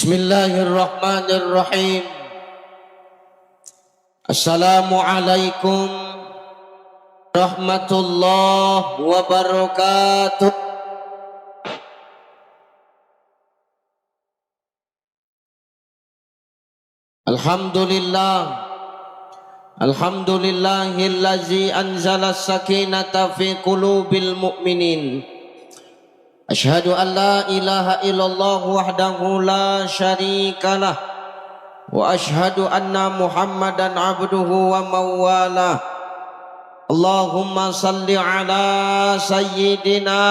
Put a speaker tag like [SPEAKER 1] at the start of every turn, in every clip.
[SPEAKER 1] Bismillahirrahmanirrahim. Assalamualaikum warahmatullahi wabarakatuh. Alhamdulillahillazi anzala sakinata fi qulubil mu'minin. Asyhadu an la ilaha illallah wahdahu la syarikalah wa asyhadu anna Muhammadan abduhu wa mawalah. Allahumma salli ala sayyidina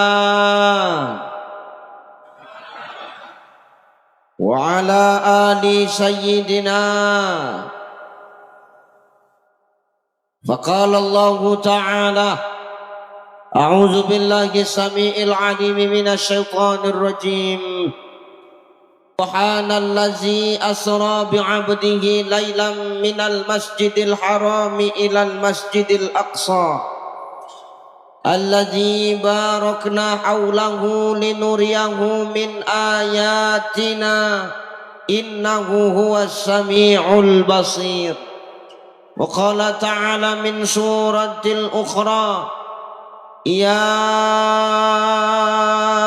[SPEAKER 1] wa ala ali sayyidina. Faqala Allah ta'ala A'udzu billahi samii'il 'aliim minasy syaithaanir rajiim. Subhanallazi asra bi'abdihi lailan minal masjidil harami ilal masjidil aqsa alladzi barakna haulahu linuriyahu min ayatina innahu huwas samii'ul basir. Wa qala ta'ala min suratil ukhra Ya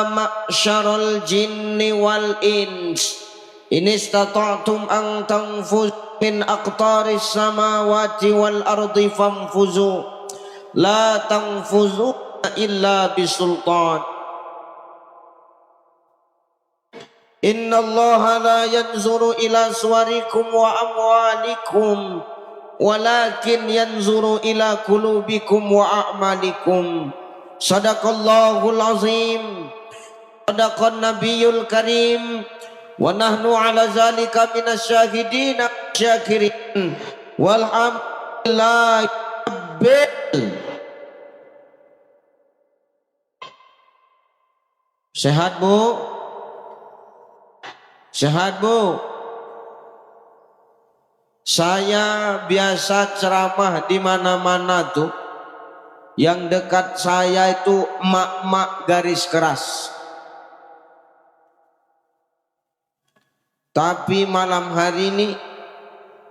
[SPEAKER 1] ma'syaral jinni wal ins in istata'tum an tanfuzu min aqtaris samawati wal ardi fanfuzu la tanfuzu illa bisultan. Inna Allaha la yanzuru ila suwarikum wa amwalikum walakin yanzuru ila qulubikum wa a'malikum. Sadaqallahul azim, sadaqan nabiyul karim, wa nahnu ala zalika minasyahidin syakirin walhamdulillahi rabbil. Sehat Bu? Sehat Bu? Saya biasa ceramah di mana-mana tuh. Yang dekat saya itu emak-emak garis keras. Tapi malam hari ini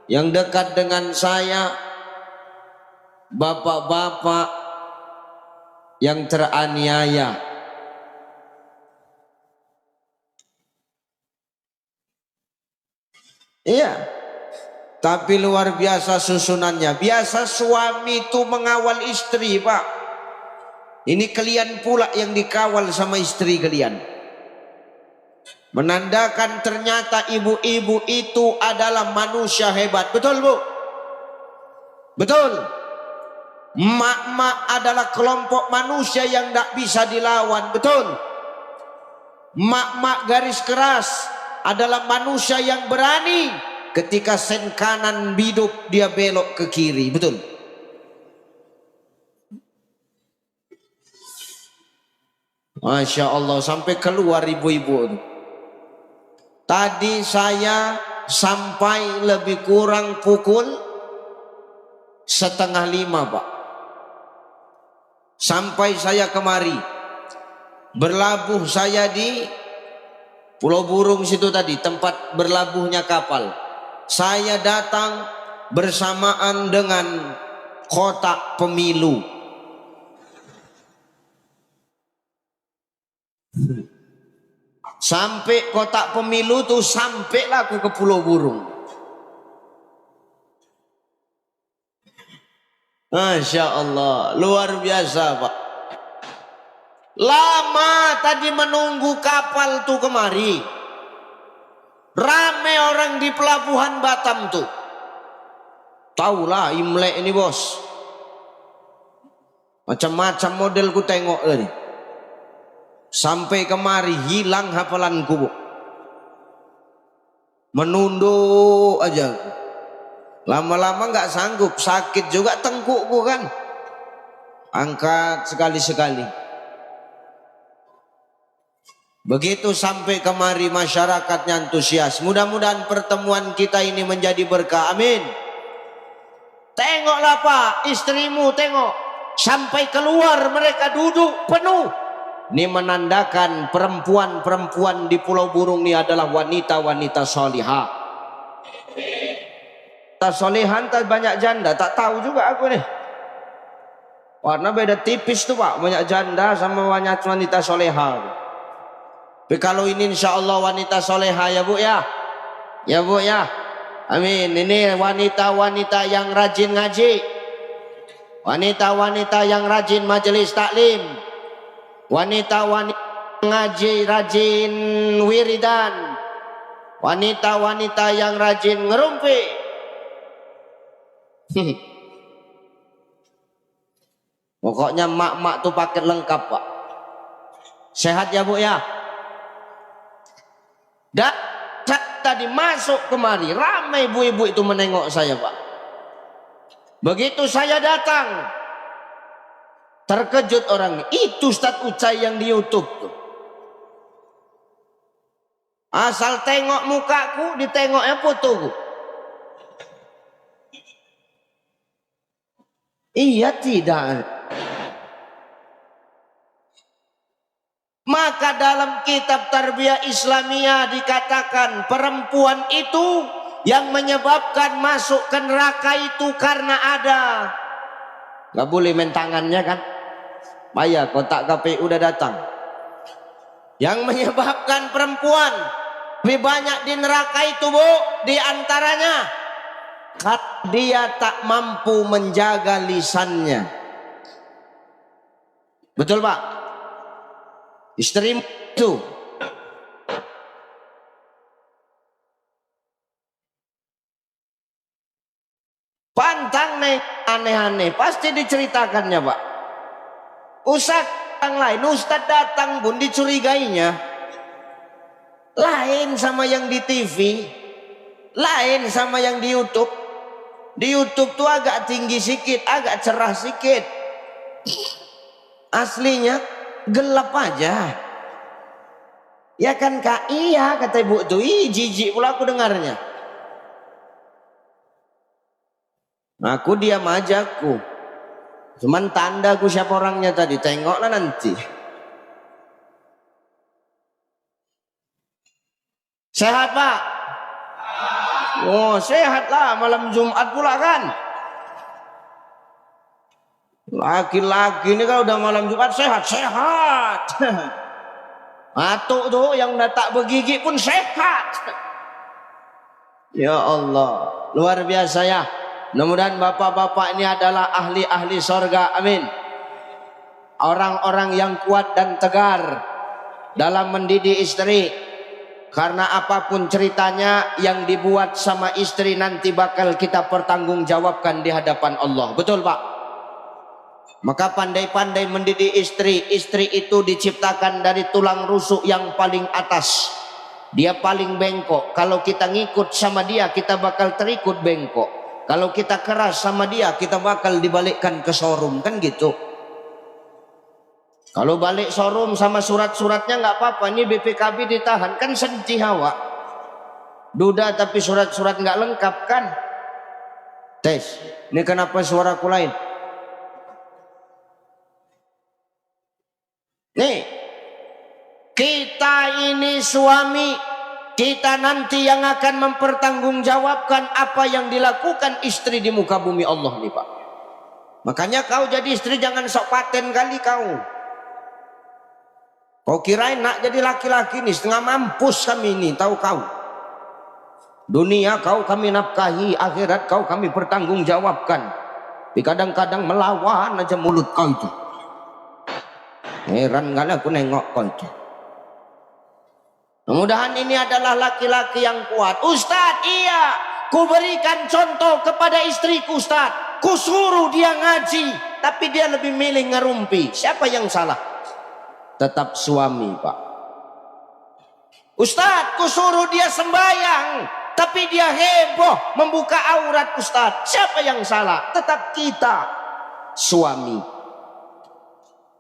[SPEAKER 1] yang dekat dengan saya bapak-bapak yang teraniaya. Iya. Tapi luar biasa susunannya. Biasa suami itu mengawal istri, Pak. Ini kalian pula yang dikawal sama istri kalian. Menandakan ternyata ibu-ibu itu adalah manusia hebat. Betul Bu? Betul. Mak-mak adalah kelompok manusia yang tidak bisa dilawan. Betul. Mak-mak garis keras adalah manusia yang berani. Ketika sen kanan bidup dia belok ke kiri. Betul. Masya Allah sampai keluar ibu-ibu. Tadi saya sampai lebih kurang pukul 4:30 Pak. Sampai saya kemari. Berlabuh saya di Pulau Burung situ tadi. Tempat berlabuhnya kapal. Saya datang bersamaan dengan kotak pemilu. Sampai kotak pemilu tuh sampailah aku ke Pulau Burung. Masya Allah, luar biasa Pak. Lama tadi menunggu kapal tuh kemari. Rame orang di pelabuhan Batam tuh. Taulah Imlek ini bos. Macam-macam model ku tengok tadi. Sampai kemari hilang hafalanku Bu. Menunduk aja. Lama-lama nggak sanggup, sakit juga tengkukku kan. Angkat sekali-sekali. Begitu sampai kemari masyarakatnya antusias. Mudah-mudahan pertemuan kita ini menjadi berkah. Amin. Tengoklah Pak, istrimu tengok. Sampai keluar mereka duduk penuh. Ini menandakan perempuan-perempuan di Pulau Burung ini adalah wanita-wanita solihah. Tak solehan, tak banyak janda, tak tahu juga aku nih. Warna beda tipis tuh Pak, banyak janda sama banyak wanita solehah. Tapi kalau ini insya Allah wanita solehah ya Bu ya. Ya Bu ya. Amin. Ini wanita-wanita yang rajin ngaji. Wanita-wanita yang rajin majelis taklim. Wanita-wanita ngaji rajin wiridan. Wanita-wanita yang rajin ngerumpi. Pokoknya mak-mak tuh paket lengkap Pak. Sehat ya Bu ya. Dan tadi masuk kemari ramai ibu-ibu itu menengok saya Pak. Begitu saya datang, terkejut orang, itu Ustadz Ucai yang di YouTube tuh. Asal tengok mukaku, ditengoknya fotoku. Iya tidak. Maka dalam kitab Tarbiyah Islamiyah dikatakan perempuan itu yang menyebabkan masuk ke neraka itu karena ada. Gak boleh main tangannya kan. Maya kotak KPU udah datang. Yang menyebabkan perempuan lebih banyak di neraka itu Bu, di antaranya dia tak mampu menjaga lisannya. Betul Pak? Istri itu pantang nih aneh-aneh pasti diceritakannya Pak. Ustadz yang lain, Ustadz datang pun dicurigainya lain sama yang di TV, lain sama yang di YouTube. Di YouTube tuh agak tinggi sikit, agak cerah sikit. Aslinya gelap aja. Ya kan Kak? Iya kata ibu tuh. Ih jijik pula aku dengarnya. Aku diam aja aku. Cuman tanda aku siapa orangnya tadi. Tengoklah nanti. Sehat Pak? Oh sehat lah, malam Jumat pula kan. Laki-laki ini kalau udah malam Jumat sehat-sehat. Atuk tuh yang udah tak bergigi pun sehat. Ya Allah, luar biasa ya. Mudah-mudahan bapak-bapak ini adalah ahli-ahli sorga, amin. Orang-orang yang kuat dan tegar dalam mendidik istri. Karena apapun ceritanya yang dibuat sama istri nanti bakal kita pertanggungjawabkan di hadapan Allah. Betul Pak? Maka pandai-pandai mendidik istri. Istri itu diciptakan dari tulang rusuk yang paling atas. Dia paling bengkok. Kalau kita ngikut sama dia, kita bakal terikut bengkok. Kalau kita keras sama dia, kita bakal dibalikkan ke showroom. Kan gitu. Kalau balik showroom sama surat-suratnya nggak apa-apa. Ini BPKB ditahan. Kan sedih awak. Duda tapi surat-surat nggak lengkap kan. Tes. Ini kenapa suaraku lain? Nih, kita ini suami, kita nanti yang akan mempertanggungjawabkan apa yang dilakukan istri di muka bumi Allah nih Pak. Makanya kau jadi istri jangan sok paten kali kau. Kau kirain nak jadi laki-laki nih setengah mampus kami ini, tahu kau. Dunia kau kami nafkahi, akhirat kau kami pertanggungjawabkan. Tapi kadang-kadang melawan aja mulut kau itu. Heran kali aku nengok kau itu. Mudah-mudahan ini adalah laki-laki yang kuat. Ustadz, iya, ku berikan contoh kepada istriku Ustadz. Ku suruh dia ngaji, tapi dia lebih milih ngerumpi. Siapa yang salah? Tetap suami Pak. Ustadz, ku suruh dia sembahyang, tapi dia heboh membuka aurat Ustadz. Siapa yang salah? Tetap kita, suami.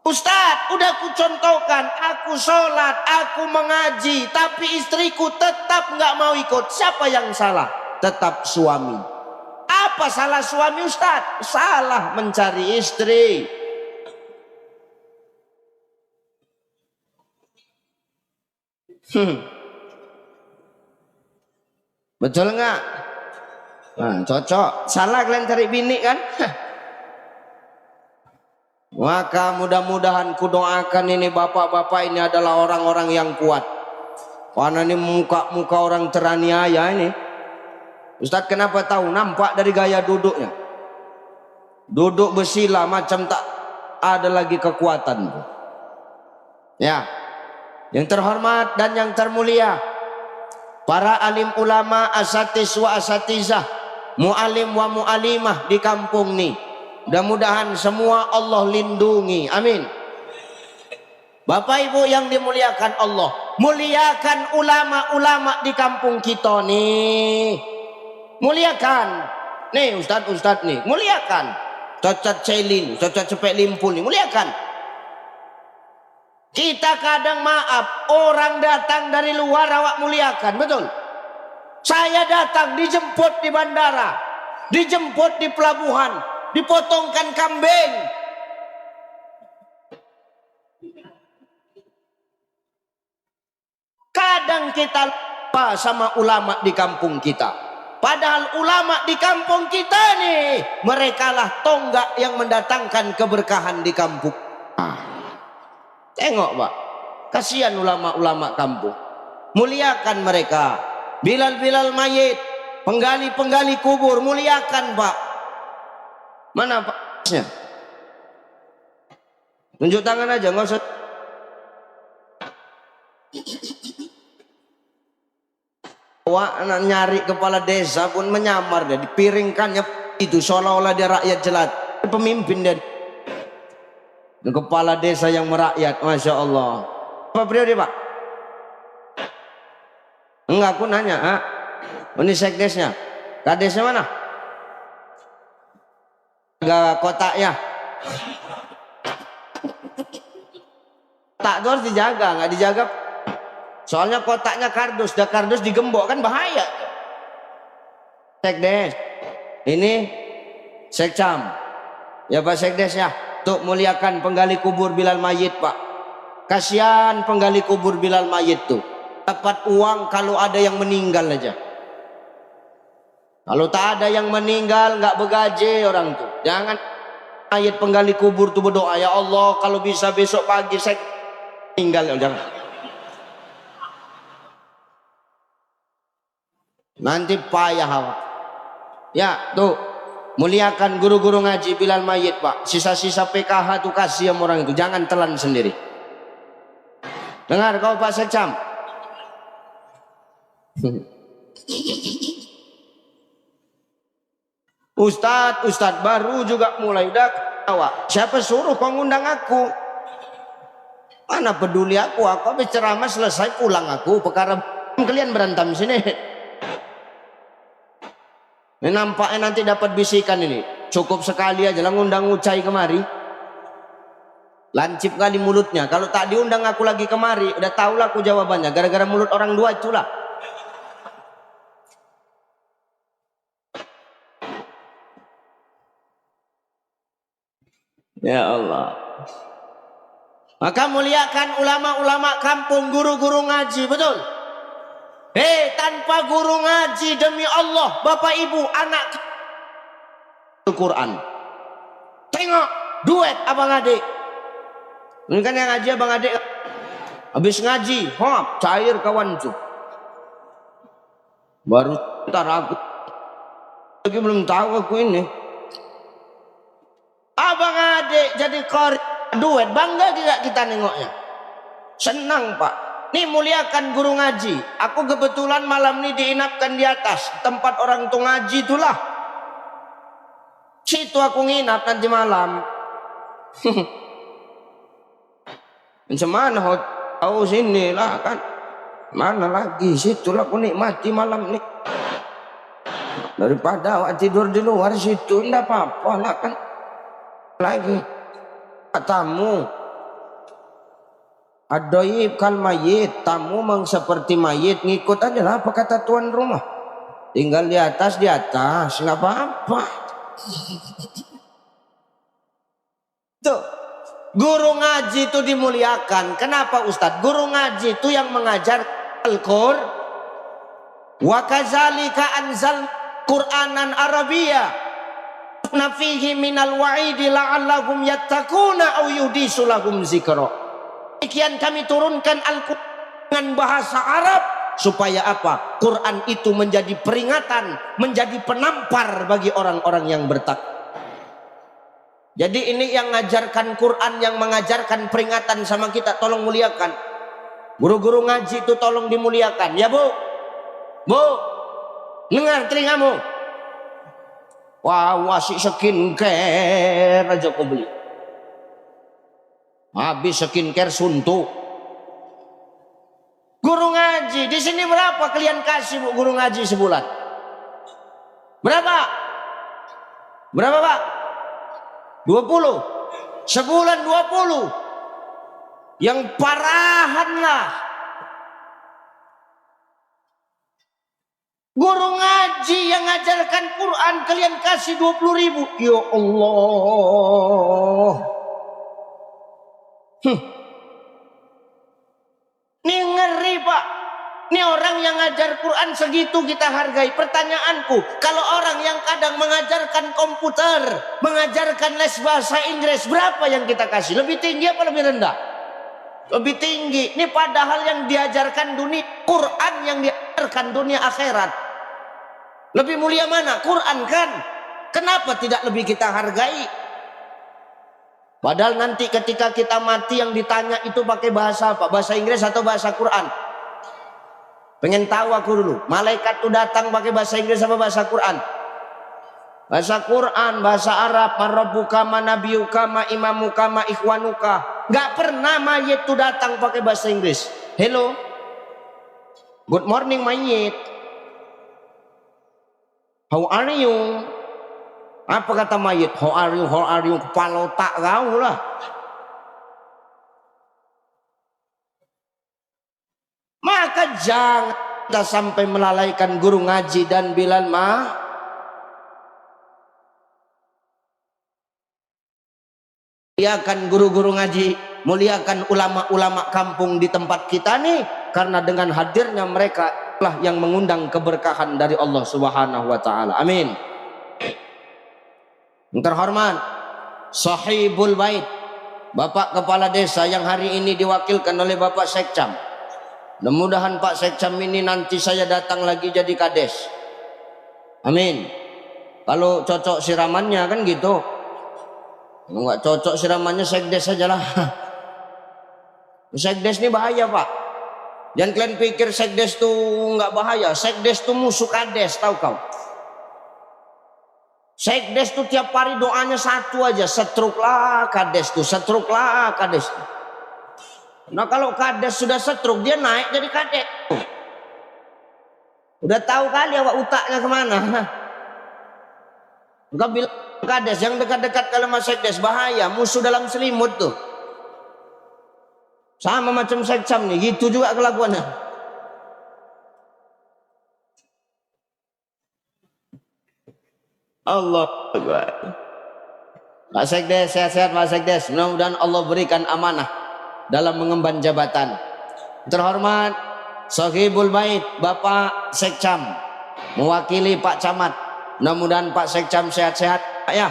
[SPEAKER 1] Ustadz, udah ku contohkan, aku sholat, aku mengaji, tapi istriku tetap nggak mau ikut. Siapa yang salah? Tetap suami. Apa salah suami Ustadz? Salah mencari istri. Betul nggak? Nah, cocok. Salah kalian cari bini kan? Maka mudah-mudahan kudoakan ini bapak-bapak ini adalah orang-orang yang kuat. Karena ini muka-muka orang teraniaya ini. Ustadz kenapa tahu? Nampak dari gaya duduknya. Duduk bersila macam tak ada lagi kekuatan. Ya, yang terhormat dan yang termulia, para alim ulama, asatis wa asatizah, mu'alim wa mu'alimah di kampung nih. Mudah-mudahan semua Allah lindungi. Amin. Bapak Ibu yang dimuliakan Allah, muliakan ulama-ulama di kampung kita nih. Muliakan. Nih ustadz nih, muliakan. Cacat Celin, cacat Cepek Limpul nih, muliakan. Kita kadang maaf, orang datang dari luar awak muliakan, betul. Saya datang dijemput di bandara, dijemput di pelabuhan, dipotongkan kambing. Kadang kita lupa sama ulama di kampung kita. Padahal ulama di kampung kita nih, merekalah tonggak yang mendatangkan keberkahan di kampung. Tengok Pak, kasihan ulama-ulama kampung. Muliakan mereka. Bilal-bilal mayit, penggali-penggali kubur, muliakan Pak. Mana Pak? Tunjuk tangan aja, nggak usah. Wah, anak nyari kepala desa pun menyamar dia, dipiringkannya itu seolah-olah dia rakyat jelata, pemimpin dia. Kepala desa yang merakyat, masya Allah. Apa priode Pak? Enggak, aku nanya. Ini sekdesnya, kadesnya mana? Enggak kotaknya. Tak harus dijaga, nggak dijaga. Soalnya kotaknya kardus, dah kardus digembok kan bahaya. Sekdes, ini sekcam, ya Pak Sekdes ya, untuk muliakan penggali kubur Bilal mayit Pak. Kasihan penggali kubur Bilal mayit tuh, dapat uang kalau ada yang meninggal aja. Kalau tak ada yang meninggal nggak begaje orang tuh. Jangan mayit penggali kubur tuh berdoa, ya Allah kalau bisa besok pagi saya meninggal, jangan. Nanti payah awak. Ya tuh, muliakan guru-guru ngaji Bilal mayit Pak. Sisa-sisa PKH tuh kasih sama orang itu, jangan telan sendiri. Dengar kau Pak Secam. Ustadz baru juga mulai udah awak. Siapa suruh kau ngundang aku? Mana peduli aku habis ceramah selesai pulang aku. Perkara kalian berantem sini. Ini nampaknya nanti dapat bisikan ini. Cukup sekali aja lah ngundang Ucai kemari. Lancip kali mulutnya. Kalau tak diundang aku lagi kemari, udah tahulah aku jawabannya. Gara-gara mulut orang dua itulah. Ya Allah. Maka muliakan ulama-ulama kampung, guru-guru ngaji, betul? Tanpa guru ngaji demi Allah, Bapak Ibu, anak Al-Quran. Tengok duet abang adik. Ini kan yang ngaji abang adik. Habis ngaji, cair kawan tuh. Baru ntar aku lagi belum tahu aku ini. Abang adik jadi kor duet, bangga tidak kita nengoknya. Senang Pak. Nih muliakan guru ngaji. Aku kebetulan malam ini diinapkan di atas tempat orang tua ngaji itulah. Situ aku nginap nanti malam. Macam tahu sini lah kan. Mana lagi situlah aku nikmati malam nih. Daripada awak tidur di luar situ, enggak apa-apa lah kan. Lagi tamu. Adoib kal mayit, tamu memang seperti mayit, ngikut aja lah apa kata tuan rumah. Tinggal di atas, nggak apa-apa. Tuh, guru ngaji itu dimuliakan. Kenapa Ustadz? Guru ngaji itu yang mengajar Al-Qur wa kadzalika anzal Qur'anan Arabiyya nafihi minal wa'idi la'allahum yattaquna aw yuhdisu lahum zikra. Demikian kami turunkan Al-Qur'an dengan bahasa Arab supaya apa? Quran itu menjadi peringatan, menjadi penampar bagi orang-orang yang bertakwa. Jadi ini yang mengajarkan Quran, yang mengajarkan peringatan sama kita, tolong muliakan. Guru-guru ngaji itu tolong dimuliakan. Ya Bu, Bu, dengar telingamu. Wah, wasik skincare aja kau beli. Habis skincare suntuk. Guru ngaji, di sini berapa kalian kasih Bu guru ngaji sebulan? Berapa? Berapa Pak? 20. Sebulan 20. Yang parahan lah. Guru ngaji yang ngajarkan Quran kalian kasih 20.000. Ya Allah. Ini ngeri Pak. Ini orang yang ngajar Quran segitu kita hargai. Pertanyaanku, kalau orang yang kadang mengajarkan komputer, mengajarkan les bahasa Inggris, berapa yang kita kasih? Lebih tinggi apa lebih rendah? Lebih tinggi. Ini padahal yang diajarkan dunia Quran, yang diajarkan dunia akhirat. Lebih mulia mana? Quran kan? Kenapa tidak lebih kita hargai? Padahal nanti ketika kita mati yang ditanya itu pakai bahasa apa? Bahasa Inggris atau bahasa Quran? Pengen tahu aku dulu. Malaikat tuh datang pakai bahasa Inggris apa bahasa Quran? Bahasa Quran, bahasa Arab. Man rabbuka, ma nabiyuka, ma imamuka, ma ikhwanuka. Gak pernah mayit tuh datang pakai bahasa Inggris. Hello, good morning mayit. How are you? Apa kata mayit? How are you? How are you? Kepala otak kau lah. Maka jangan kita sampai melalaikan guru ngaji dan Bilal muliakan guru-guru ngaji, muliakan ulama-ulama kampung di tempat kita nih, karena dengan hadirnya mereka lah yang mengundang keberkahan dari Allah Subhanahu wa taala. Amin. Yang terhormat Sahibul Bait, Bapak Kepala Desa yang hari ini diwakilkan oleh Bapak Sekcam. Mudah-mudahan Pak Sekcam ini nanti saya datang lagi jadi kades. Amin. Kalau cocok siramannya kan gitu. Kalau nggak cocok siramannya sekdes saja lah. Sekdes ini bahaya Pak. Jangan kalian pikir sekdes tuh nggak bahaya. Sekdes tuh musuh kades, tahu kau? Sekdes tuh tiap hari doanya satu aja, setruklah kades tuh, setruklah kades tuh. Nah kalau kades sudah setruk, dia naik jadi kades. Udah tahu kali awak utaknya kemana. Enggak bilang kades, yang dekat-dekat kalau sama sekdes bahaya, musuh dalam selimut tuh. Sama macam Sekcam nih, gitu juga kelakuannya. Allah Akbar. Pak Sekdes, sehat-sehat Pak Sekdes. Mudah-mudahan Allah berikan amanah dalam mengemban jabatan. Terhormat Sahibul Bait Bapak Sekcam mewakili Pak Camat. Mudah-mudahan Pak Sekcam sehat-sehat ya.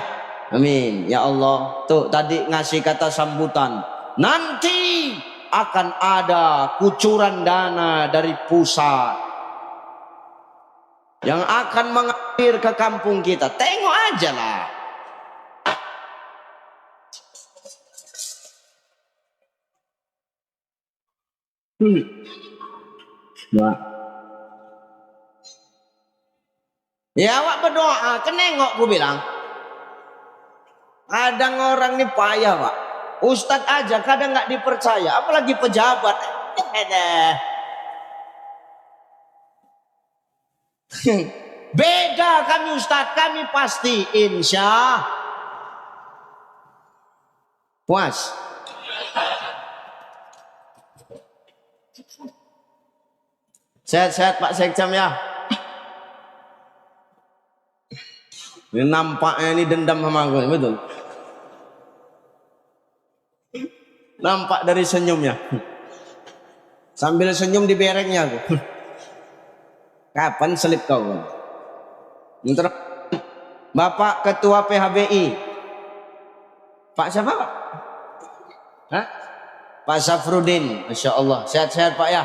[SPEAKER 1] Amin ya Allah. Tuh tadi ngasih kata sambutan. Nanti akan ada kucuran dana dari pusat yang akan mengalir ke kampung kita. Tengok aja lah. Nah. Ya awak berdoa, kenengok ku bilang. Kadang orang ini payah Pak. Ustadz aja kadang nggak dipercaya, apalagi pejabat. Beda kami Ustadz, kami pasti insya puas. Sehat-sehat Pak Sekcam ya. Ini nampaknya ini dendam sama aku, betul. Nampak dari senyumnya. Sambil senyum di berengnya. Kapan selip kau? Bapak Ketua PHBI. Pak siapa Pak? Hah? Pak Safrudin. Masya Allah. Sehat-sehat Pak ya?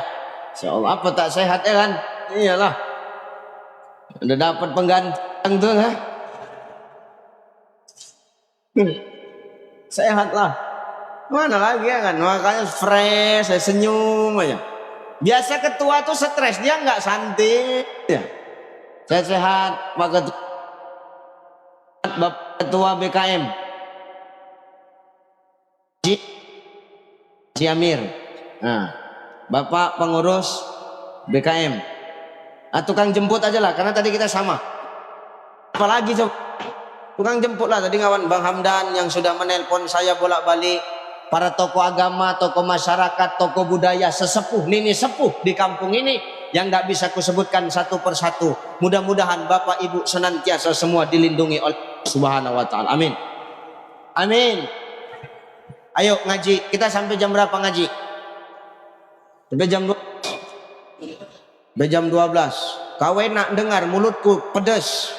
[SPEAKER 1] Masya Allah. Apa tak sehat ya kan? Iyalah. Udah dapat penggantian tuh ha? Sehat lah. Mana lagi ya kan? Makanya fresh, saya senyum aja. Biasa ketua tuh stres, dia nggak santai. Ya. Sehat-sehat Pak Ketua. Bapak Ketua BKM. Ciamir. Nah, Bapak pengurus BKM. Tukang jemput aja lah, karena tadi kita sama. Apalagi coba tukang jemput lah. Tadi kawan Bang Hamdan yang sudah menelpon saya bolak-balik. Para tokoh agama, tokoh masyarakat, tokoh budaya, sesepuh, nini sepuh di kampung ini yang nggak bisa kusebutkan satu persatu. Mudah-mudahan Bapak Ibu senantiasa semua dilindungi oleh Subhanahu wa Ta'ala. Amin. Amin. Ayo ngaji. Kita sampai jam berapa ngaji? Sampai jam 2. Sampai jam 12. Kau enak dengar, mulutku pedes.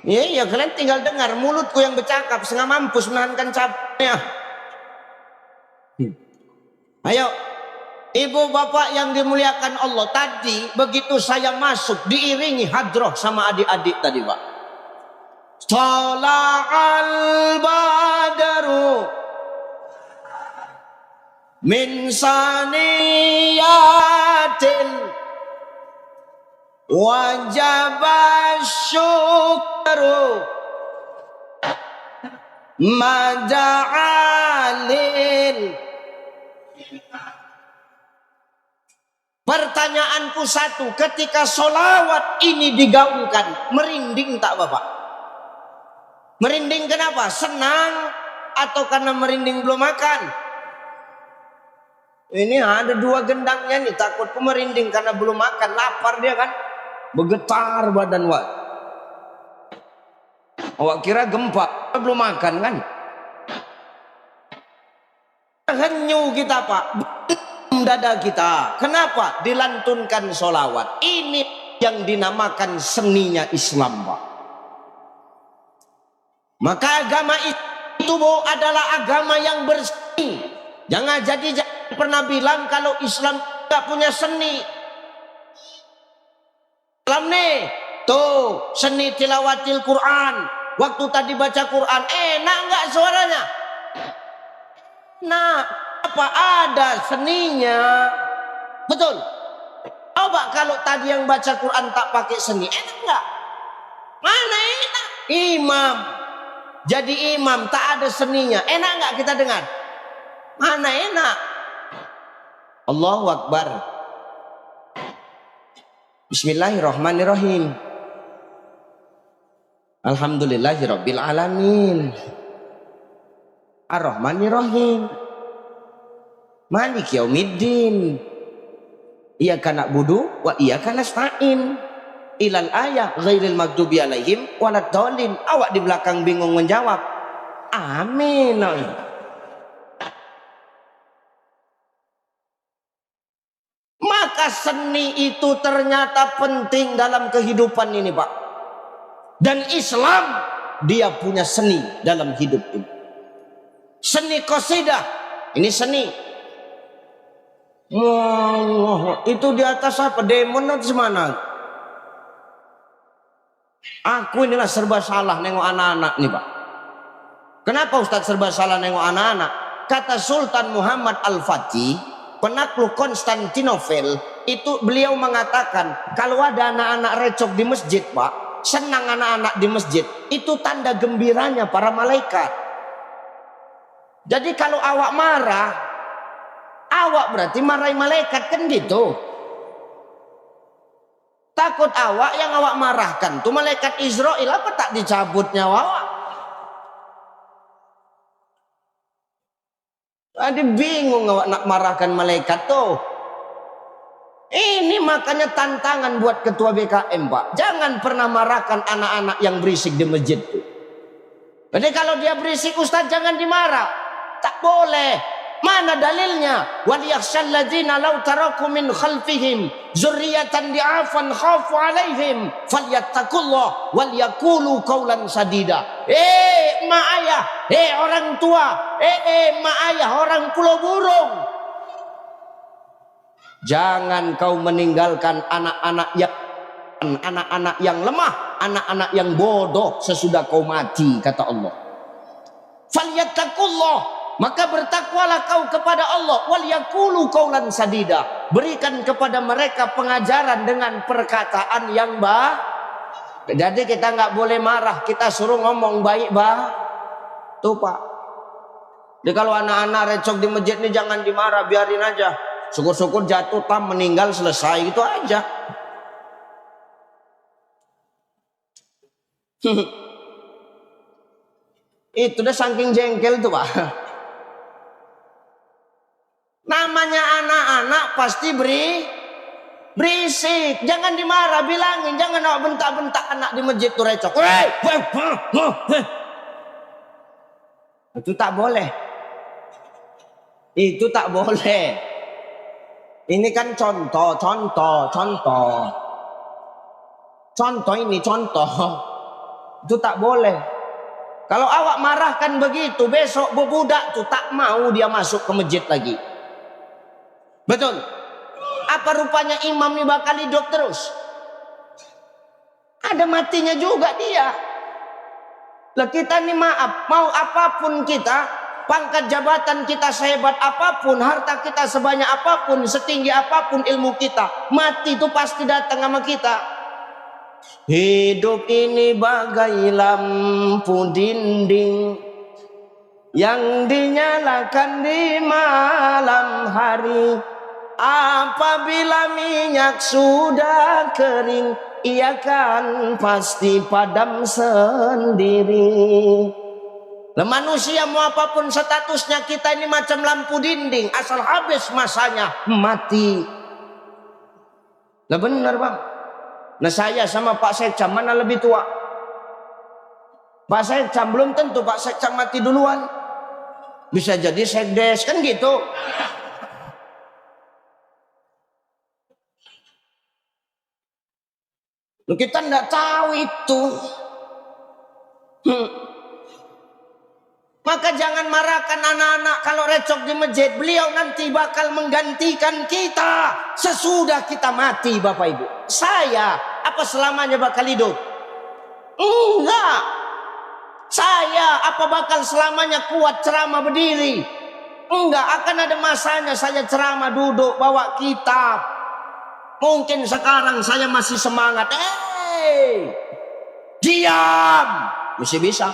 [SPEAKER 1] Iya, kalian tinggal dengar, mulutku yang bercakap setengah mampus menahankan capeknya. Ayo, ibu bapak yang dimuliakan Allah, tadi begitu saya masuk diiringi hadroh sama adik-adik tadi Pak. Tala'al badaru min saniyatil wajib syukru mada'alil. Pertanyaanku satu, ketika solawat ini digaungkan, merinding tak Bapak? Merinding kenapa? Senang atau karena merinding belum makan? Ini ada dua gendangnya nih, takut merinding karena belum makan, lapar dia kan? Bergetar badan Wak. Awak kira gempa, belum makan kan? Henyu kita Pak, dada kita. Kenapa? Dilantunkan solawat. Ini yang dinamakan seninya Islam Pak. Maka agama itu adalah agama yang berseni. Jangan pernah bilang kalau Islam tidak punya seni. Islam nih, tuh seni tilawatil Quran. Waktu tadi baca Quran, enak nggak suaranya? Nah, apa ada seninya? Betul. Coba kalau tadi yang baca Quran tak pakai seni, enak nggak? Mana enak? Imam, jadi imam tak ada seninya, enak nggak kita dengar? Mana enak? Allahu Akbar. Bismillahirrahmanirrahim. Alhamdulillahirabbil alamin. Ar-Rahmanirrahim. Maliki yaumiddin. Iyyaka na'budu wa iyyaka nasta'in. Ilal ayah ghairil maghdubi alaihim waladdallin. Awak di belakang bingung menjawab. Amin. Maka seni itu ternyata penting dalam kehidupan ini Pak. Dan Islam dia punya seni dalam hidup ini. Seni qasidah, ini seni. Itu di atas apa? Demon atau mana? Aku inilah serba salah nengok anak-anak nih Pak. Kenapa Ustadz serba salah nengok anak-anak? Kata Sultan Muhammad Al-Fatih, penakluk Konstantinopel, itu beliau mengatakan kalau ada anak-anak recok di masjid Pak, senang anak-anak di masjid, itu tanda gembiranya para malaikat. Jadi kalau awak marah, awak berarti marahi malaikat kan gitu. Takut awak yang awak marahkan tuh malaikat Israel, apa tak dicabut nyawa awak? Jadi bingung awak nak marahkan malaikat tuh. Ini makanya tantangan buat ketua BKM Pak. Jangan pernah marahkan anak-anak yang berisik di masjid tuh. Jadi kalau dia berisik Ustaz jangan dimarah. Tak boleh. Mana dalilnya? Wal yakhshal ladzina law taraku min khalfihim dzurriyyatan di'afan khafu 'alaihim falyattaqullah wal yaqulu qawlan sadida. Mak ayah, orang tua, mak ayah, orang Pulau Burung. Jangan kau meninggalkan anak-anak yang lemah, anak-anak yang bodoh sesudah kau mati, kata Allah. Falyattaqullah, maka bertakwalah kau kepada Allah. Wal yaqulu qaulan sadida, berikan kepada mereka pengajaran dengan perkataan yang baik. Jadi kita nggak boleh marah, kita suruh ngomong baik, tuh Pak. Jadi kalau anak-anak recok di masjid ini jangan dimarah, biarin aja. Syukur-syukur jatuh tam meninggal selesai, itu aja. Itu udah saking jengkel tuh Pak. Namanya anak-anak pasti berisik. Jangan dimarah, bilangin. Jangan bentak-bentak anak di masjid tuh recok. Itu tak boleh. Itu tak boleh. Ini kan contoh. Contoh ini contoh. Itu tak boleh. Kalau awak marahkan begitu, besok budak tuh tak mau dia masuk ke masjid lagi. Betul. Apa rupanya imam ini bakal hidup terus? Ada matinya juga dia. Lah kita nih maaf, mau apapun kita, pangkat jabatan kita sehebat apapun, harta kita sebanyak apapun, setinggi apapun ilmu kita, mati itu pasti datang sama kita. Hidup ini bagai lampu dinding yang dinyalakan di malam hari. Apabila minyak sudah kering, ia kan pasti padam sendiri. Lah manusia mau apapun statusnya, kita ini macam lampu dinding, asal habis masanya mati. Lah benar Bang. Nah saya sama Pak Sekcam mana lebih tua? Pak Sekcam belum tentu Pak Sekcam mati duluan. Bisa jadi sekdes kan gitu. Kita tidak tahu itu. Maka jangan marahkan anak-anak kalau recok di masjid. Beliau nanti bakal menggantikan kita sesudah kita mati, Bapak Ibu. Saya apa selamanya bakal hidup? Enggak. Saya apa bakal selamanya kuat ceramah berdiri? Enggak, akan ada masanya saya ceramah duduk bawa kitab. Mungkin sekarang saya masih semangat. Diam. Masih bisa.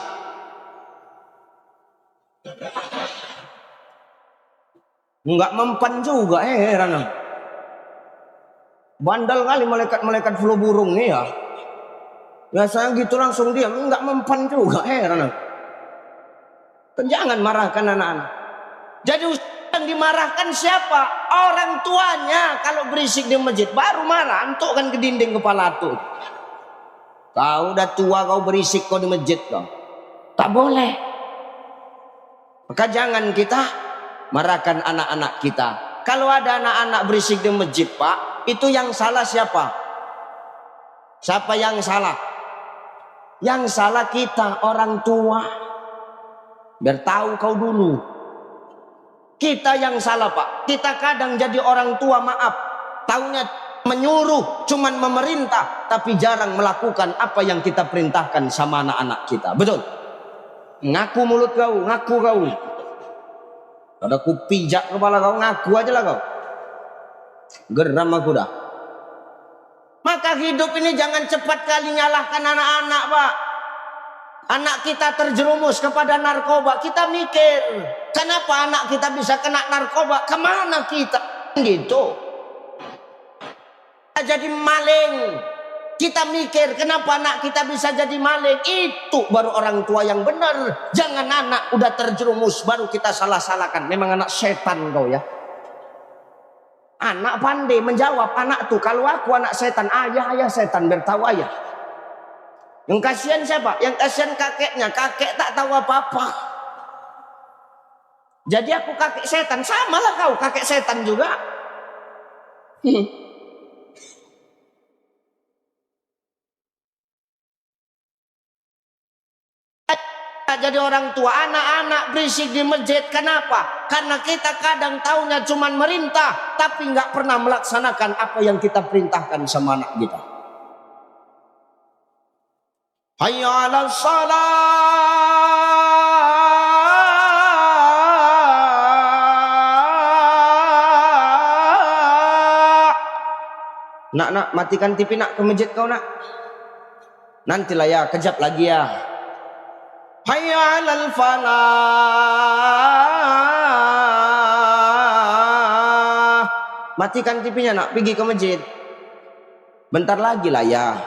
[SPEAKER 1] Enggak mempan juga, heran. Bandel kali malaikat-malaikat flu burung nih ya. Biasanya gitu langsung diam, enggak mempan juga, heran. Jangan marahkan anak-anak. Jadi yang dimarahkan siapa? Orang tuanya. Kalau berisik di masjid baru marah, antukkan ke dinding kepala tuh. Kau udah tua, kau berisik kau di masjid kau. Tak boleh. Maka jangan kita marahkan anak-anak kita. Kalau ada anak-anak berisik di masjid Pak, itu yang salah siapa? Siapa yang salah? Yang salah kita, orang tua. Biar tahu kau dulu. Kita yang salah Pak. Kita kadang jadi orang tua, maaf, taunya menyuruh, cuman memerintah, tapi jarang melakukan apa yang kita perintahkan sama anak-anak kita. Betul? Ngaku mulut kau, ngaku kau. Ada ku pijak kepala kau, ngaku aja lah kau. Geram aku dah. Maka hidup ini jangan cepat kali nyalahkan anak-anak Pak. Anak kita terjerumus kepada narkoba, kita mikir, kenapa anak kita bisa kena narkoba? Kemana kita? Gitu. Jadi maling. Kita mikir, kenapa anak kita bisa jadi maling? Itu baru orang tua yang benar. Jangan anak udah terjerumus baru kita salah-salahkan. Memang anak setan kau ya. Anak pandai menjawab, anak tuh kalau aku anak setan, ayah setan, bertahu ayah. Yang kasihan siapa? Yang kasihan kakeknya. Kakek tak tahu apa-apa. Jadi aku kakek setan, samalah kau kakek setan juga. Jadi orang tua, anak-anak berisik di masjid. Kenapa? Karena kita kadang taunya cuman merintah, tapi nggak pernah melaksanakan apa yang kita perintahkan sama anak kita. Hayya 'alas shalah. Nak, matikan TV nak, ke masjid kau nak. Nantilah ya, kejap lagi ya. Hayya 'alal falah. Matikan TV-nya nak, pergi ke masjid. Bentar lagi lah ya.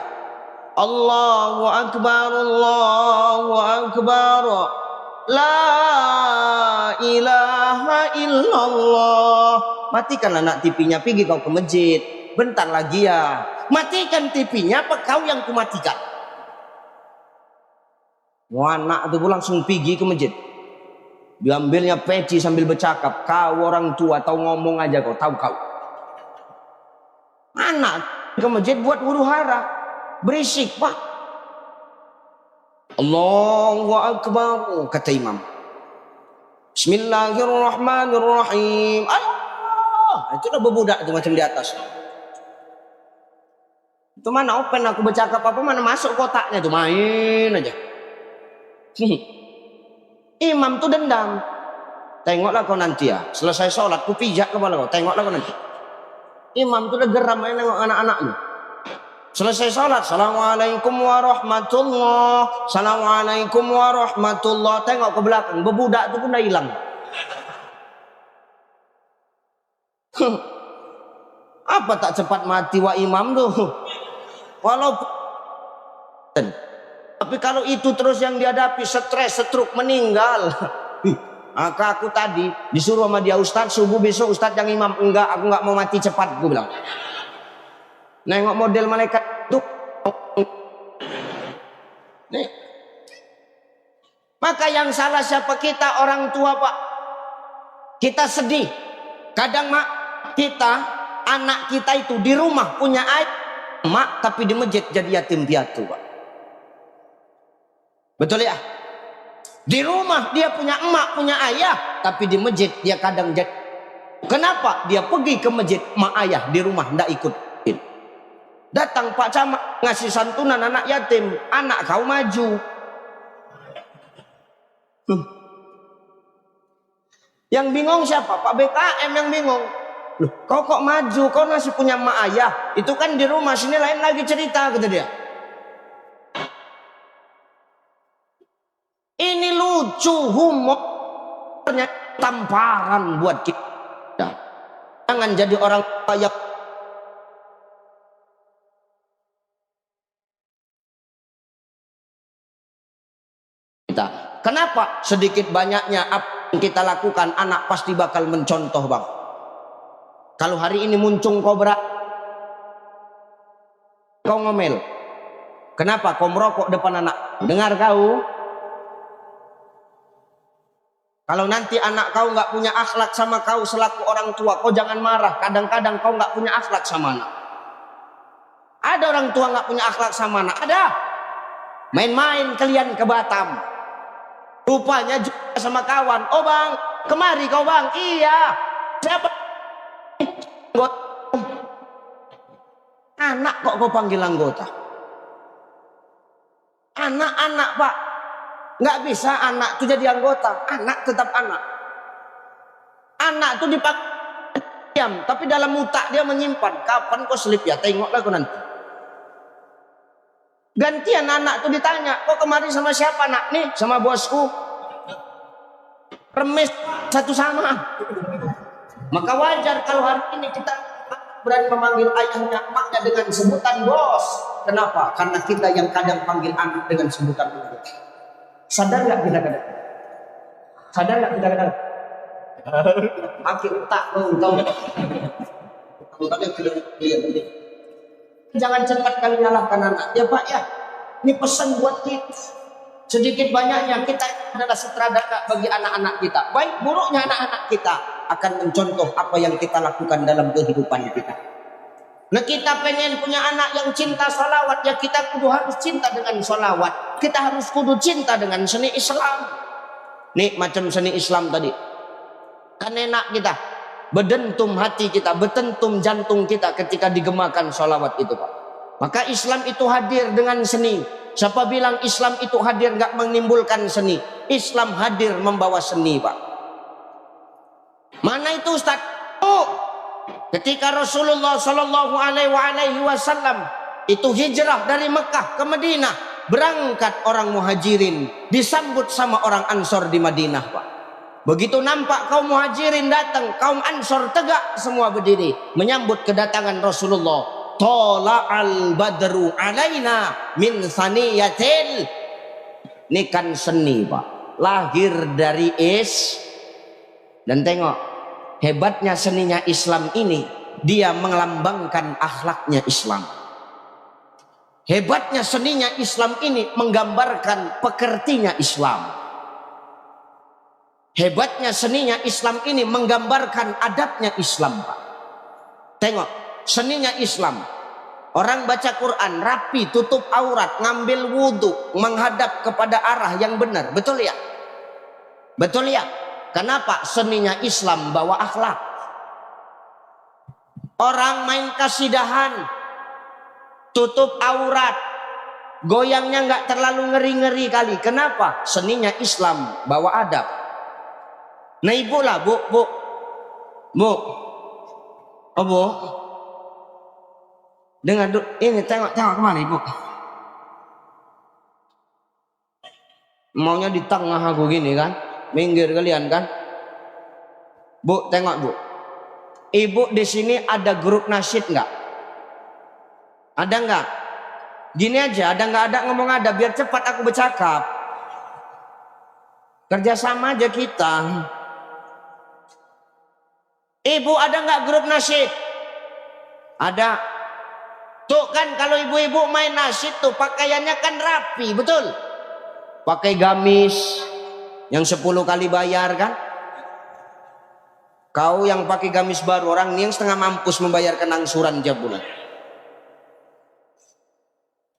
[SPEAKER 1] Allahu Akbar, Allahu Akbar. La ilaha illallah. Matikanlah nak TV-nya, pergi kau ke masjid. Bentar lagi ya. Matikan TV-nya, apa kau yang kumatikan? Anak itu langsung pergi ke masjid. Diambilnya peci sambil bercakap. Kau orang tua tahu ngomong aja kau, tahu kau. Anak ke masjid buat huru hara. Berisik pak. Allahu Akbar, kata imam. Bismillahirrahmanirrahim. Allah. Itu udah berbudak itu macam di atas. Itu mana open aku bercakap apa, mana masuk kotaknya tuh, main aja. Imam tuh dendam. Tengoklah kau nanti ya, selesai sholat ku pijak kepala kau, tengoklah kau nanti. Imam tuh udah geram main nengok anak-anaknya. Selesai sholat, assalamualaikum warahmatullah, assalamualaikum warahmatullah. Tengok ke belakang, bebudak tuh pun udah hilang. Apa tak cepat mati wa imam tuh. Walaupun, tapi kalau itu terus yang dihadapi, stres, stroke, meninggal. Maka aku tadi disuruh sama dia, Ustadz subuh besok Ustadz yang imam. Enggak, aku enggak mau mati cepat, gue bilang. Nengok model malaikat itu. Nih. Maka yang salah siapa? Kita orang tua pak. Kita sedih. Kadang mak kita, anak kita itu di rumah punya ayah mak, tapi di masjid jadi yatim piatu pak. Betul ya? Di rumah dia punya emak, punya ayah, tapi di masjid dia kadang jadi. Kenapa? Dia pergi ke masjid, mak ayah di rumah ndak ikut. Datang Pak Camat ngasih santunan anak yatim, anak kau maju. Yang bingung siapa? Pak BKM yang bingung. Loh, kau kok maju? Kau masih punya mak ayah. Itu kan di rumah, sini lain lagi cerita, kata dia. Ini lucu, humor, tamparan buat kita. Jangan jadi orang kaya. Kenapa? Sedikit banyaknya apa yang kita lakukan, anak pasti bakal mencontoh bang. Kalau hari ini muncung kau kau ngomel. Kenapa? Kau merokok depan anak. Dengar kau. Kalau nanti anak kau nggak punya akhlak sama kau selaku orang tua, kau jangan marah. Kadang-kadang kau nggak punya akhlak sama anak. Ada orang tua nggak punya akhlak sama anak. Ada. Main-main kalian ke Batam. Rupanya juga sama kawan. Oh bang, kemari kau bang. Iya. Siapa? Anak kok kau panggil anggota? Anak-anak pak. Nggak bisa anak itu jadi anggota. Anak tetap anak. Anak itu dipakai diam, tapi dalam otak dia menyimpan. Kapan kau selip ya? Tengoklah kau nanti. Gantian anak itu ditanya, kok kemarin sama siapa nak? Nih sama bosku. Remes satu sama. Maka wajar kalau hari ini kita berani memanggil ayahnya, emaknya dengan sebutan bos. Kenapa? Karena kita yang kadang panggil anak dengan sebutan bos. Sadar nggak kita kadang? Sadar nggak kita kadang? Pakai otak tahu. Jangan cepat kali nyalahkan anak. Ya Pak ya, ini pesan buat kita. Sedikit banyaknya kita adalah sutradara bagi anak-anak kita. Baik buruknya anak-anak kita akan mencontoh apa yang kita lakukan dalam kehidupan kita. Nah, kita pengen punya anak yang cinta salawat, ya kita kudu harus cinta dengan salawat. Kita harus kudu cinta dengan seni Islam. Nih macam seni Islam tadi. Kan enak kita. Berdentum hati kita, bertentum jantung kita ketika digemakan salawat itu, Pak. Maka Islam itu hadir dengan seni. Siapa bilang Islam itu hadir gak menimbulkan seni? Islam hadir membawa seni, Pak. Mana itu Ustaz? Oh, ketika Rasulullah Shallallahu Alaihi Wasallam itu hijrah dari Mekah ke Madinah, berangkat orang muhajirin, disambut sama orang ansor di Madinah, Pak. Begitu nampak kaum muhajirin datang, kaum ansor tegak semua berdiri menyambut kedatangan Rasulullah. Tola'al badru alaina min saniyatil. Ini kan seni, Pak. Lahir dari dan tengok hebatnya seninya Islam ini, dia melambangkan akhlaknya Islam. Hebatnya seninya Islam ini menggambarkan pekertinya Islam. Hebatnya seninya Islam ini menggambarkan adabnya Islam, Pak. Tengok seninya Islam. Orang baca Quran rapi, tutup aurat, ngambil wudhu, menghadap kepada arah yang benar. Betul ya? Betul ya? Kenapa? Seninya Islam bawa akhlak. Orang main kasidahan, tutup aurat, goyangnya nggak terlalu ngeri-ngeri kali. Kenapa? Seninya Islam bawa adab. Nah ibu lah, bu, oh bu, dengar ini, tengok kemana ibu? Maunya di tengah aku gini kan, minggir kalian kan? Bu, tengok bu, ibu di sini ada grup nasyid nggak? Ada nggak? Gini aja, ada nggak ada ngomong ada, biar cepat aku bercakap. Kerjasama aja kita. Ibu ada nggak grup nasyid? Ada. Tuh kan kalau ibu-ibu main nasyid tuh pakaiannya kan rapi, betul? Pakai gamis yang 10 kali bayar kan? Kau yang pakai gamis baru, orang ini yang setengah mampus membayarkan angsuran tiap bulan.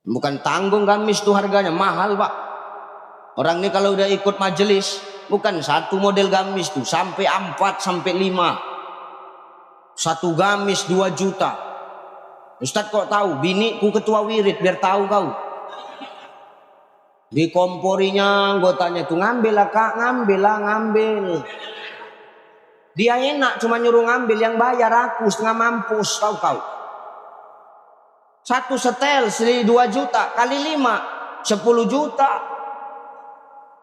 [SPEAKER 1] Bukan tanggung gamis tuh harganya, mahal Pak. Orang ini kalau udah ikut majelis, bukan satu model gamis tuh, sampai 4 sampai 5. Satu gamis 2 juta. Ustadz kok tahu? Biniku ketua wirid, biar tahu kau. Dikomporinya anggotanya tuh, ngambil lah kak, ngambil. Dia enak cuma nyuruh ngambil, yang bayar aku setengah mampus, tahu kau. Satu setel 2 juta kali 5 10 juta.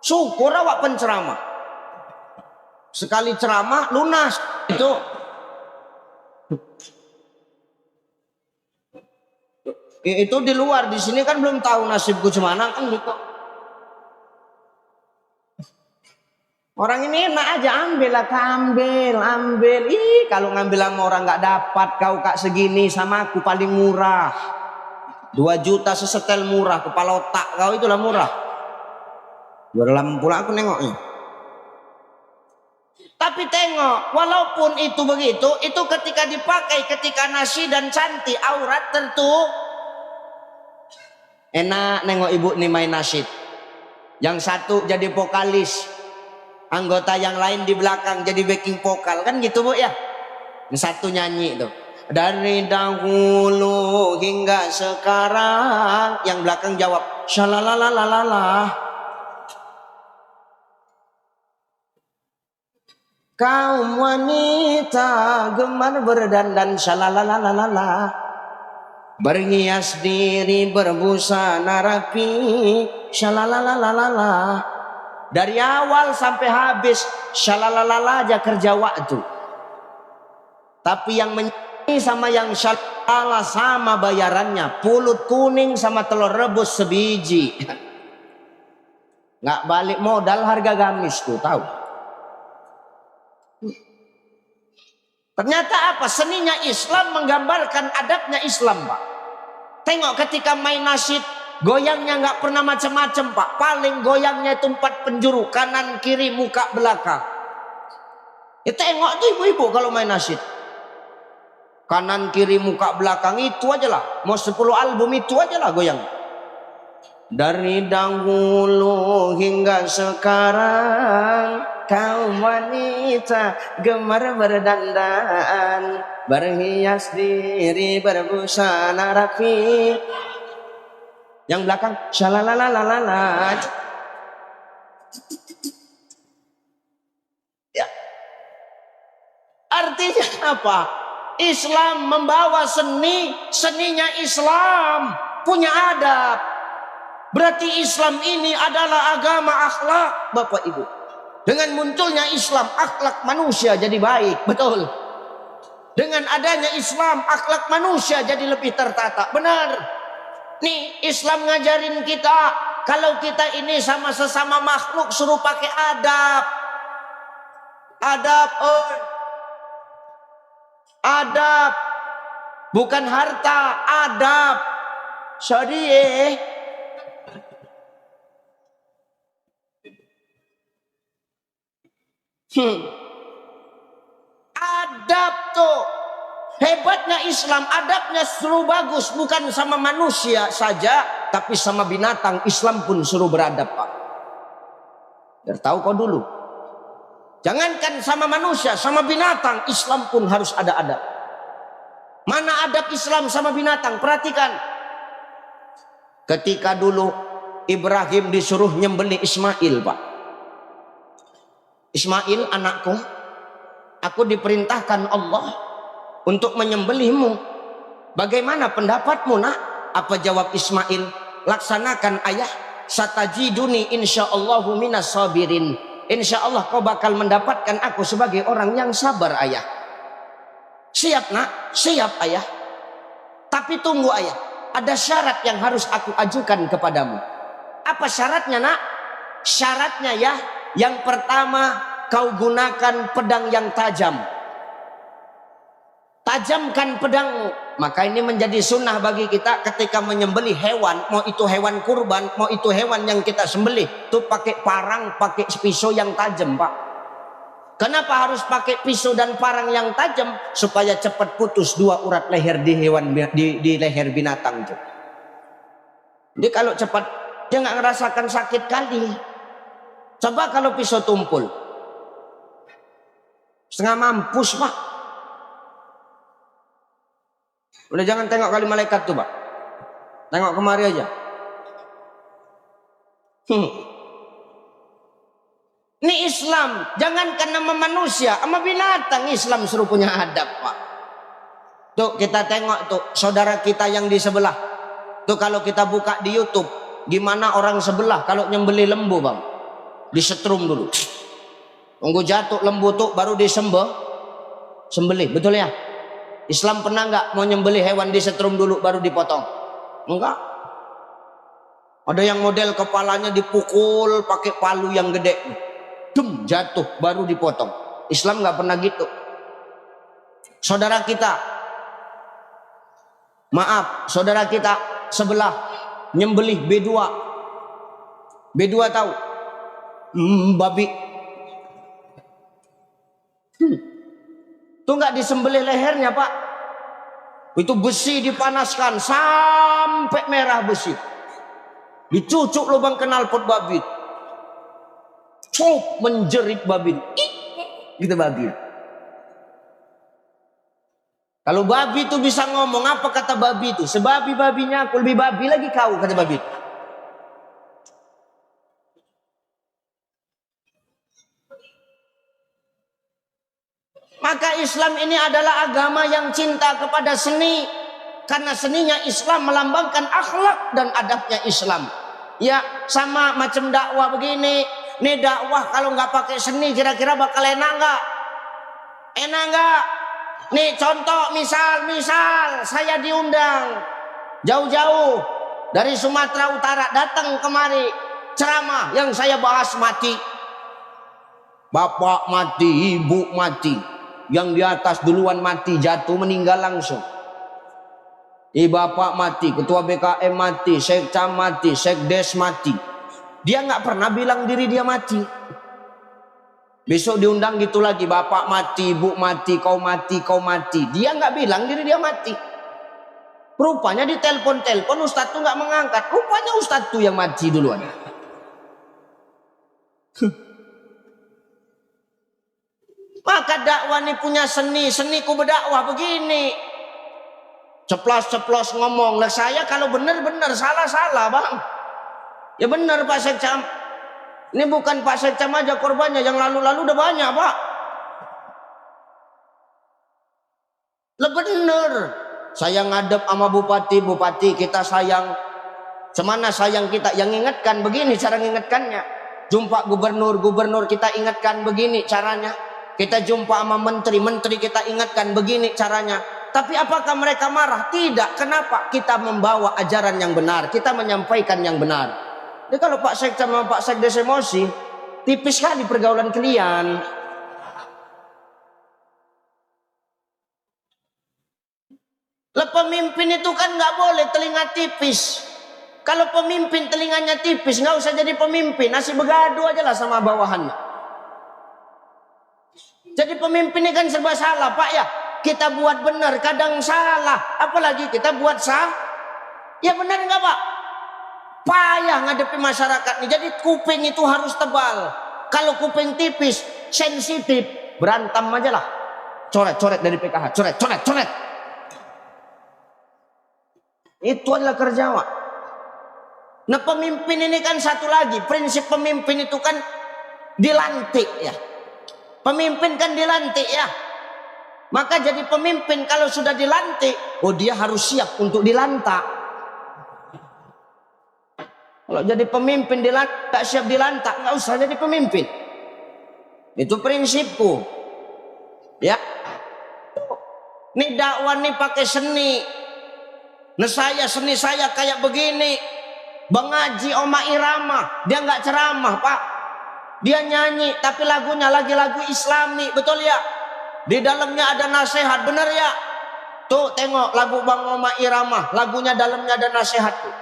[SPEAKER 1] Syukur awak penceramah. Sekali ceramah lunas itu. Itu di luar, di sini kan belum tahu nasibku gimana kan gitu. Orang ini enak aja, ambil lah, ambil. Ih, kalau ngambil sama orang nggak dapat, kau kak segini sama aku paling murah. 2 juta sesetel murah, kepala otak kau itulah murah. Dalam pula aku nengoknya. Tapi tengok, walaupun itu begitu, itu ketika dipakai ketika nasyid dan cantik, aurat tertutup. Enak nengok ibu nih main nasyid. Yang satu jadi vokalis, anggota yang lain di belakang jadi backing vokal, kan gitu bu ya. Yang satu nyanyi tuh, dari dahulu hingga sekarang, yang belakang jawab shalalalalala. Kaum wanita gemar berdandan shalalalalala, berhias diri berbusana rapi shalalalalala. Dari awal sampai habis shalalalala aja kerja waktu. Tapi yang menyanyi sama yang shalalala sama bayarannya, pulut kuning sama telur rebus sebiji. Nggak balik modal harga gamis tuh, tahu. Ternyata apa? Seninya Islam menggambarkan adabnya Islam, Pak. Tengok ketika main nasyid, Goyangnya nggak pernah macam-macam Pak. Paling goyangnya itu 4 penjuru, kanan, kiri, muka, belakang. Ya tengok tuh ibu-ibu kalau main nasyid. Kanan, kiri, muka, belakang itu aja lah. Mau 10 album itu aja lah goyang. Dari dahulu hingga sekarang, kaum wanita gemar berdandan, berhias diri, berbusana rapi. Yang belakang shalalalalala. Ya. Artinya apa? Islam membawa seni, seninya Islam punya adab. Berarti Islam ini adalah agama akhlak, Bapak Ibu. Dengan munculnya Islam, akhlak manusia jadi baik, betul. Dengan adanya Islam, akhlak manusia jadi lebih tertata, benar. Nih Islam ngajarin kita, kalau kita ini sama sesama makhluk suruh pakai adab. Adab, adab, bukan harta, adab. Sorry adab tuh. Hebatnya Islam, adabnya suruh bagus, bukan sama manusia saja, tapi sama binatang. Islam pun suruh beradab, Pak. Biar tahu kau dulu. Jangankan sama manusia, sama binatang, Islam pun harus ada adab. Mana adab Islam sama binatang? Perhatikan. Ketika dulu Ibrahim disuruh nyembelih Ismail, Pak. Ismail anakku, aku diperintahkan Allah untuk menyembelihmu. Bagaimana pendapatmu nak? Apa jawab Ismail? Laksanakan ayah. Satajiduni insyaallahu minas sabirin. Insyaallah kau bakal mendapatkan aku sebagai orang yang sabar ayah. Siap nak? Siap ayah. Tapi tunggu ayah. Ada syarat yang harus aku ajukan kepadamu. Apa syaratnya nak? Syaratnya ya, yang pertama kau gunakan pedang yang tajam. Tajamkan pedangmu. Maka ini menjadi sunnah bagi kita ketika menyembelih hewan, mau itu hewan kurban, mau itu hewan yang kita sembelih, itu pakai parang, pakai pisau yang tajam, Pak. Kenapa harus pakai pisau dan parang yang tajam? Supaya cepat putus 2 urat leher di hewan, di leher binatang itu. Jadi kalau cepat dia nggak ngerasakan sakit kali. Coba kalau pisau tumpul, setengah mampus, Pak. Udah jangan tengok kali malaikat tuh, Pak. Tengok kemari aja. Ini Islam, jangankan nama manusia, sama binatang Islam suruh punya adab, Pak. Tuh kita tengok tuh saudara kita yang di sebelah. Tuh kalau kita buka di YouTube, gimana orang sebelah kalau nyembelih lembu, Bang? Disetrum dulu. Tunggu jatuh lembu tuh baru sembelih, betul ya? Islam pernah nggak mau nyembelih hewan disetrum dulu baru dipotong? Enggak. Ada yang model kepalanya dipukul pakai palu yang gede, jatuh baru dipotong. Islam nggak pernah gitu. Saudara kita, maaf, saudara kita sebelah nyembelih B2. B2 tahu? Babi. Itu nggak disembelih lehernya, Pak. Itu besi dipanaskan sampai merah besi. Dicucuk lubang knalpot babi. Cuk, menjerit babi. Gitu babi. Kalau babi itu bisa ngomong, apa kata babi itu? Sebabi-babinya aku, lebih babi lagi kau, kata babi. Maka Islam ini adalah agama yang cinta kepada seni. Karena seninya Islam melambangkan akhlak dan adabnya Islam. Ya sama macam dakwah begini. Nih dakwah kalau nggak pakai seni kira-kira bakal enak nggak? Enak nggak? Nih contoh misal saya diundang jauh-jauh dari Sumatera Utara datang kemari ceramah yang saya bahas mati. Bapak mati, ibu mati. Yang di atas duluan mati, jatuh meninggal langsung. Bapak mati, ketua BKM mati, sekcam mati, sekdes mati. Dia nggak pernah bilang diri dia mati. Besok diundang gitu lagi, bapak mati, ibu mati, kau mati, kau mati. Dia nggak bilang diri dia mati. Rupanya ditelepon-telepon, ustadz tuh nggak mengangkat. Rupanya ustadz tuh yang mati duluan. Maka dakwah ini punya seni. Seniku berdakwah begini. Ceplos-ceplos ngomong. Lah saya kalau benar-benar salah-salah bang. Ya benar Pak Sekcam. Ini bukan Pak Sekcam aja korbannya. Yang lalu-lalu udah banyak Pak. Lah bener. Saya ngadep sama bupati. Bupati kita sayang. Semana sayang kita. Yang ingatkan begini cara ngingetkannya. Jumpa gubernur. Gubernur kita ingatkan begini caranya. Kita jumpa sama menteri. Menteri kita ingatkan begini caranya. Tapi apakah mereka marah? Tidak. Kenapa? Kita membawa ajaran yang benar. Kita menyampaikan yang benar. Jadi kalau Pak Sekcam sama Pak Sekdes emosi, tipis kali pergaulan kalian. Lah pemimpin itu kan nggak boleh telinga tipis. Kalau pemimpin telinganya tipis, nggak usah jadi pemimpin. Nasi begaduh aja lah sama bawahannya. Jadi pemimpin ini kan serba salah Pak ya. Kita buat benar, kadang salah. Apalagi kita buat salah. Ya benar nggak Pak? Payah ngadepi masyarakat ini. Jadi kuping itu harus tebal. Kalau kuping tipis, sensitif, berantem aja lah. Coret-coret dari PKH. Coret-coret. Itu adalah kerja Pak. Nah pemimpin ini kan satu lagi. Prinsip pemimpin itu kan dilantik ya. Pemimpin kan dilantik ya. Maka jadi pemimpin kalau sudah dilantik, oh dia harus siap untuk dilantak. Kalau jadi pemimpin dilantak, tak siap dilantak, nggak usah jadi pemimpin. Itu prinsipku. Ya. Nih dakwah nih pakai seni. Nah seni saya kayak begini. Bang Haji Oma Irama, dia nggak ceramah Pak. Dia nyanyi, tapi lagunya lagi lagu Islami, betul ya? Di dalamnya ada nasihat, benar ya? Tuh tengok lagu Bang Oma Irama, lagunya dalamnya ada nasihat tuh.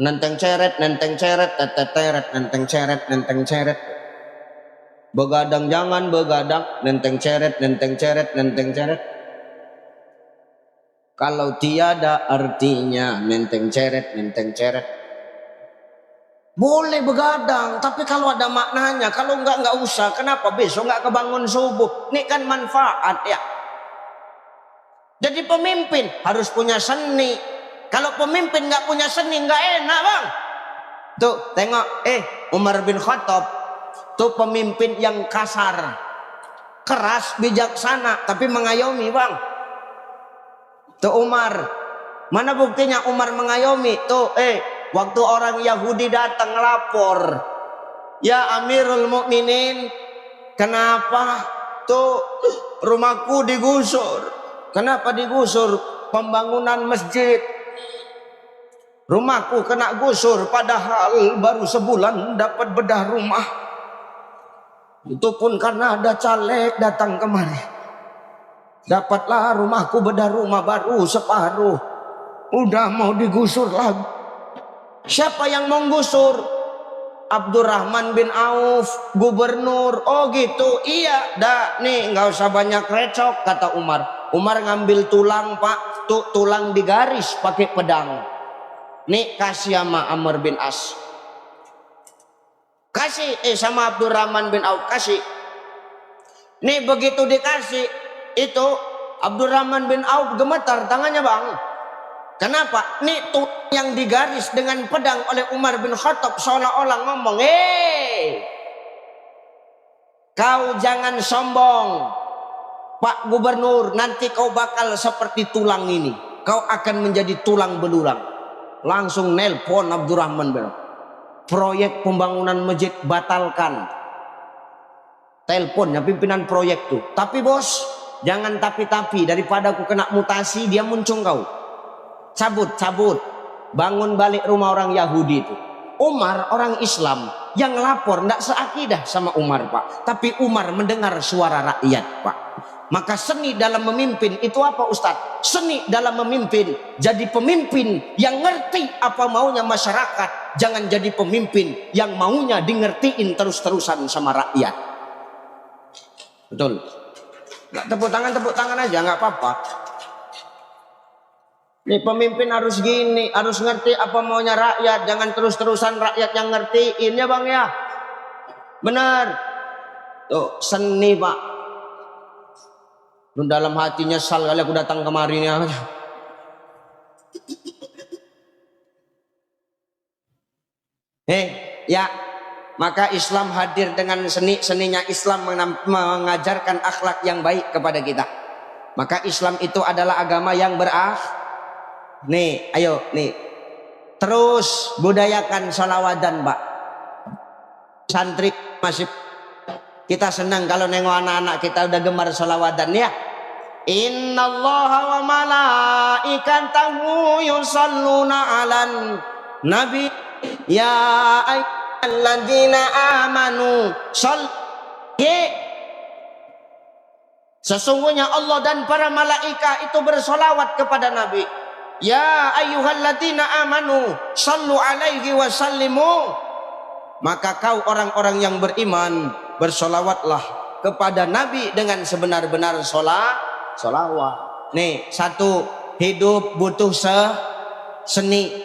[SPEAKER 1] Nenteng ceret, teteret, nenteng ceret. Begadang jangan begadang, nenteng ceret. Kalau tiada artinya, nenteng ceret. Boleh begadang, tapi kalau ada maknanya. Kalau enggak usah. Kenapa? Besok enggak kebangun subuh. Ini kan manfaat ya. Jadi pemimpin harus punya seni. Kalau pemimpin enggak punya seni, enggak enak bang. Tuh tengok, Umar bin Khattab. Tuh pemimpin yang kasar. Keras, bijaksana, tapi mengayomi bang. Tuh Umar. Mana buktinya Umar mengayomi? Tuh waktu orang Yahudi datang lapor, ya Amirul Mukminin, kenapa tuh rumahku digusur? Kenapa digusur? Pembangunan masjid. Rumahku kena gusur, padahal baru sebulan dapat bedah rumah. Itu pun karena ada caleg datang kemari. Dapatlah rumahku bedah rumah baru separuh. Udah mau digusur lagi. Siapa yang mau gusur? Abdurrahman bin Auf, gubernur. Oh gitu, iya dah nih nggak usah banyak recok kata Umar. Umar ngambil tulang Pak, tuh tulang digaris pakai pedang. Nih kasih sama Amr bin As. Kasih sama Abdurrahman bin Auf kasih. Nih begitu dikasih itu Abdurrahman bin Auf gemetar tangannya bang. Kenapa? Nih tuh yang digaris dengan pedang oleh Umar bin Khattab seolah-olah ngomong, kau jangan sombong, Pak Gubernur, nanti kau bakal seperti tulang ini. Kau akan menjadi tulang belulang. Langsung nelpon Abdurrahman bin Auf. Proyek pembangunan masjid batalkan. Teleponnya pimpinan proyek tuh. Tapi bos, jangan tapi-tapi, daripada aku kena mutasi dia muncul kau. Cabut. Bangun balik rumah orang Yahudi itu. Umar orang Islam yang lapor tidak seakidah sama Umar Pak. Tapi Umar mendengar suara rakyat Pak. Maka seni dalam memimpin itu apa Ustadz? Seni dalam memimpin, jadi pemimpin yang ngerti apa maunya masyarakat. Jangan jadi pemimpin yang maunya dingertiin terus-terusan sama rakyat. Betul. Nggak tepuk tangan aja, nggak apa-apa. Nih pemimpin harus gini, harus ngerti apa maunya rakyat. Jangan terus-terusan rakyat yang ngertiin ya bang ya. Benar. Tuh seni pak. Dalam hatinya sal kali aku datang kemari nih. Ya, maka Islam hadir dengan seninya Islam mengajarkan akhlak yang baik kepada kita. Maka Islam itu adalah agama yang nih, ayo nih. Terus budayakan sholawatan, Pak. Santri masih kita senang kalau nengok anak-anak kita udah gemar sholawatan ya. Innallaha wa malaikatahu yusalluna 'alan nabi ya ayyuhalladzina amanu sesungguhnya Allah dan para malaikat itu bersolawat kepada Nabi. Ya ayyuhalladzina amanu sallu alaihi wa sallimu. Maka kau orang-orang yang beriman bersolawatlah kepada Nabi dengan sebenar-benar solawat. Nih satu, hidup butuh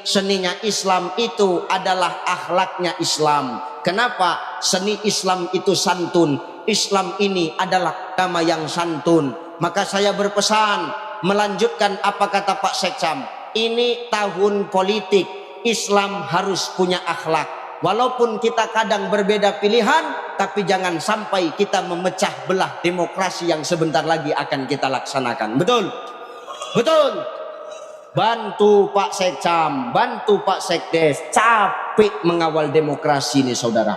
[SPEAKER 1] seninya Islam itu adalah akhlaknya Islam. Kenapa? Seni Islam itu santun. Islam ini adalah agama yang santun. Maka saya berpesan melanjutkan apa kata Pak Sekcam. Ini tahun politik, Islam harus punya akhlak. Walaupun kita kadang berbeda pilihan, tapi jangan sampai kita memecah belah demokrasi yang sebentar lagi akan kita laksanakan. Betul? Betul. Bantu Pak Sekcam, bantu Pak Sekdes. Capek mengawal demokrasi ini saudara.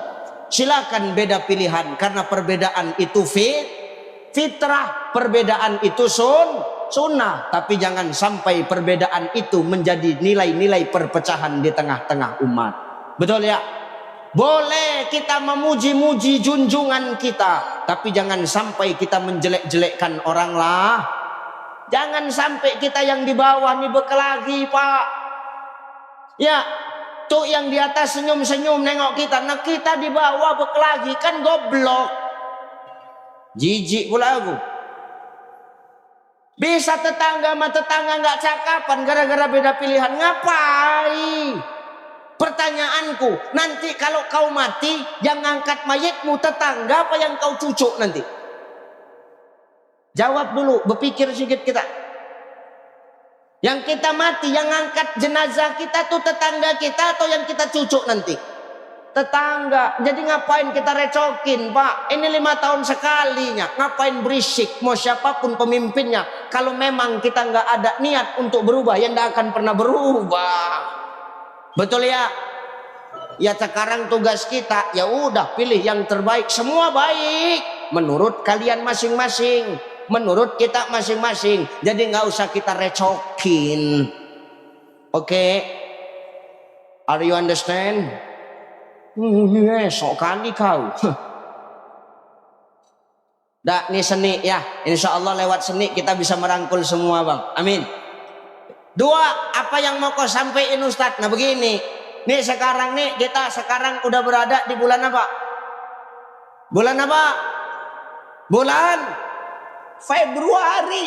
[SPEAKER 1] Silakan beda pilihan, karena perbedaan itu fitrah, perbedaan itu sunnah. Tapi jangan sampai perbedaan itu menjadi nilai-nilai perpecahan di tengah-tengah umat. Betul ya? Boleh kita memuji-muji junjungan kita, tapi jangan sampai kita menjelek-jelekkan orang lah. Jangan sampai kita yang di bawah nih berkelahi pak. Ya, tuh yang di atas senyum-senyum nengok kita. Nah kita di bawah berkelahi kan goblok. Jijik pula aku. Bisa tetangga sama tetangga nggak cakapan gara-gara beda pilihan. Ngapain? Pertanyaanku, nanti kalau kau mati, yang ngangkat mayatmu tetangga apa yang kau cucuk nanti? Jawab dulu, berpikir sedikit kita. Yang kita mati, yang ngangkat jenazah kita tuh tetangga kita atau yang kita cucuk nanti? Tetangga. Jadi ngapain kita recokin, Pak? Ini 5 tahun sekalinya. Ngapain berisik? Mau siapapun pemimpinnya. Kalau memang kita nggak ada niat untuk berubah, ya nggak akan pernah berubah. Betul ya? Ya sekarang tugas kita ya udah pilih yang terbaik. Semua baik menurut kalian masing-masing, menurut kita masing-masing. Jadi nggak usah kita recokin. Oke? Are you understand? Sok kali kau. Dah nih seni ya. Insya Allah lewat seni kita bisa merangkul semua bang. Amin. Dua, apa yang mau kau sampaikan Ustadz? Nah begini, nih sekarang nih kita sekarang udah berada di bulan apa? Bulan apa? Bulan Februari.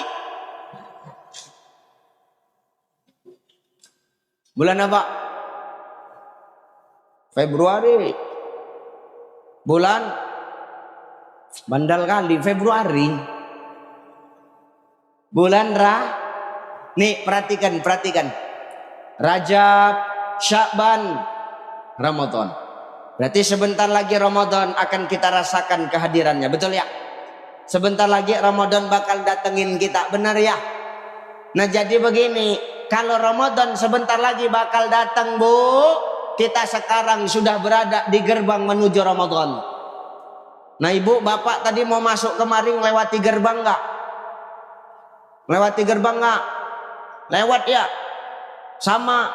[SPEAKER 1] Bulan apa? Februari. Bulan bandal kali Februari. Bulan nih perhatikan. Rajab, Sya'ban, Ramadan. Berarti sebentar lagi Ramadan akan kita rasakan kehadirannya. Betul ya? Sebentar lagi Ramadan bakal datengin kita. Benar ya? Nah jadi begini, kalau Ramadan sebentar lagi bakal datang bu, kita sekarang sudah berada di gerbang menuju Ramadan. Nah ibu bapak tadi mau masuk kemari lewati gerbang nggak? Lewati gerbang nggak? Lewat ya. Sama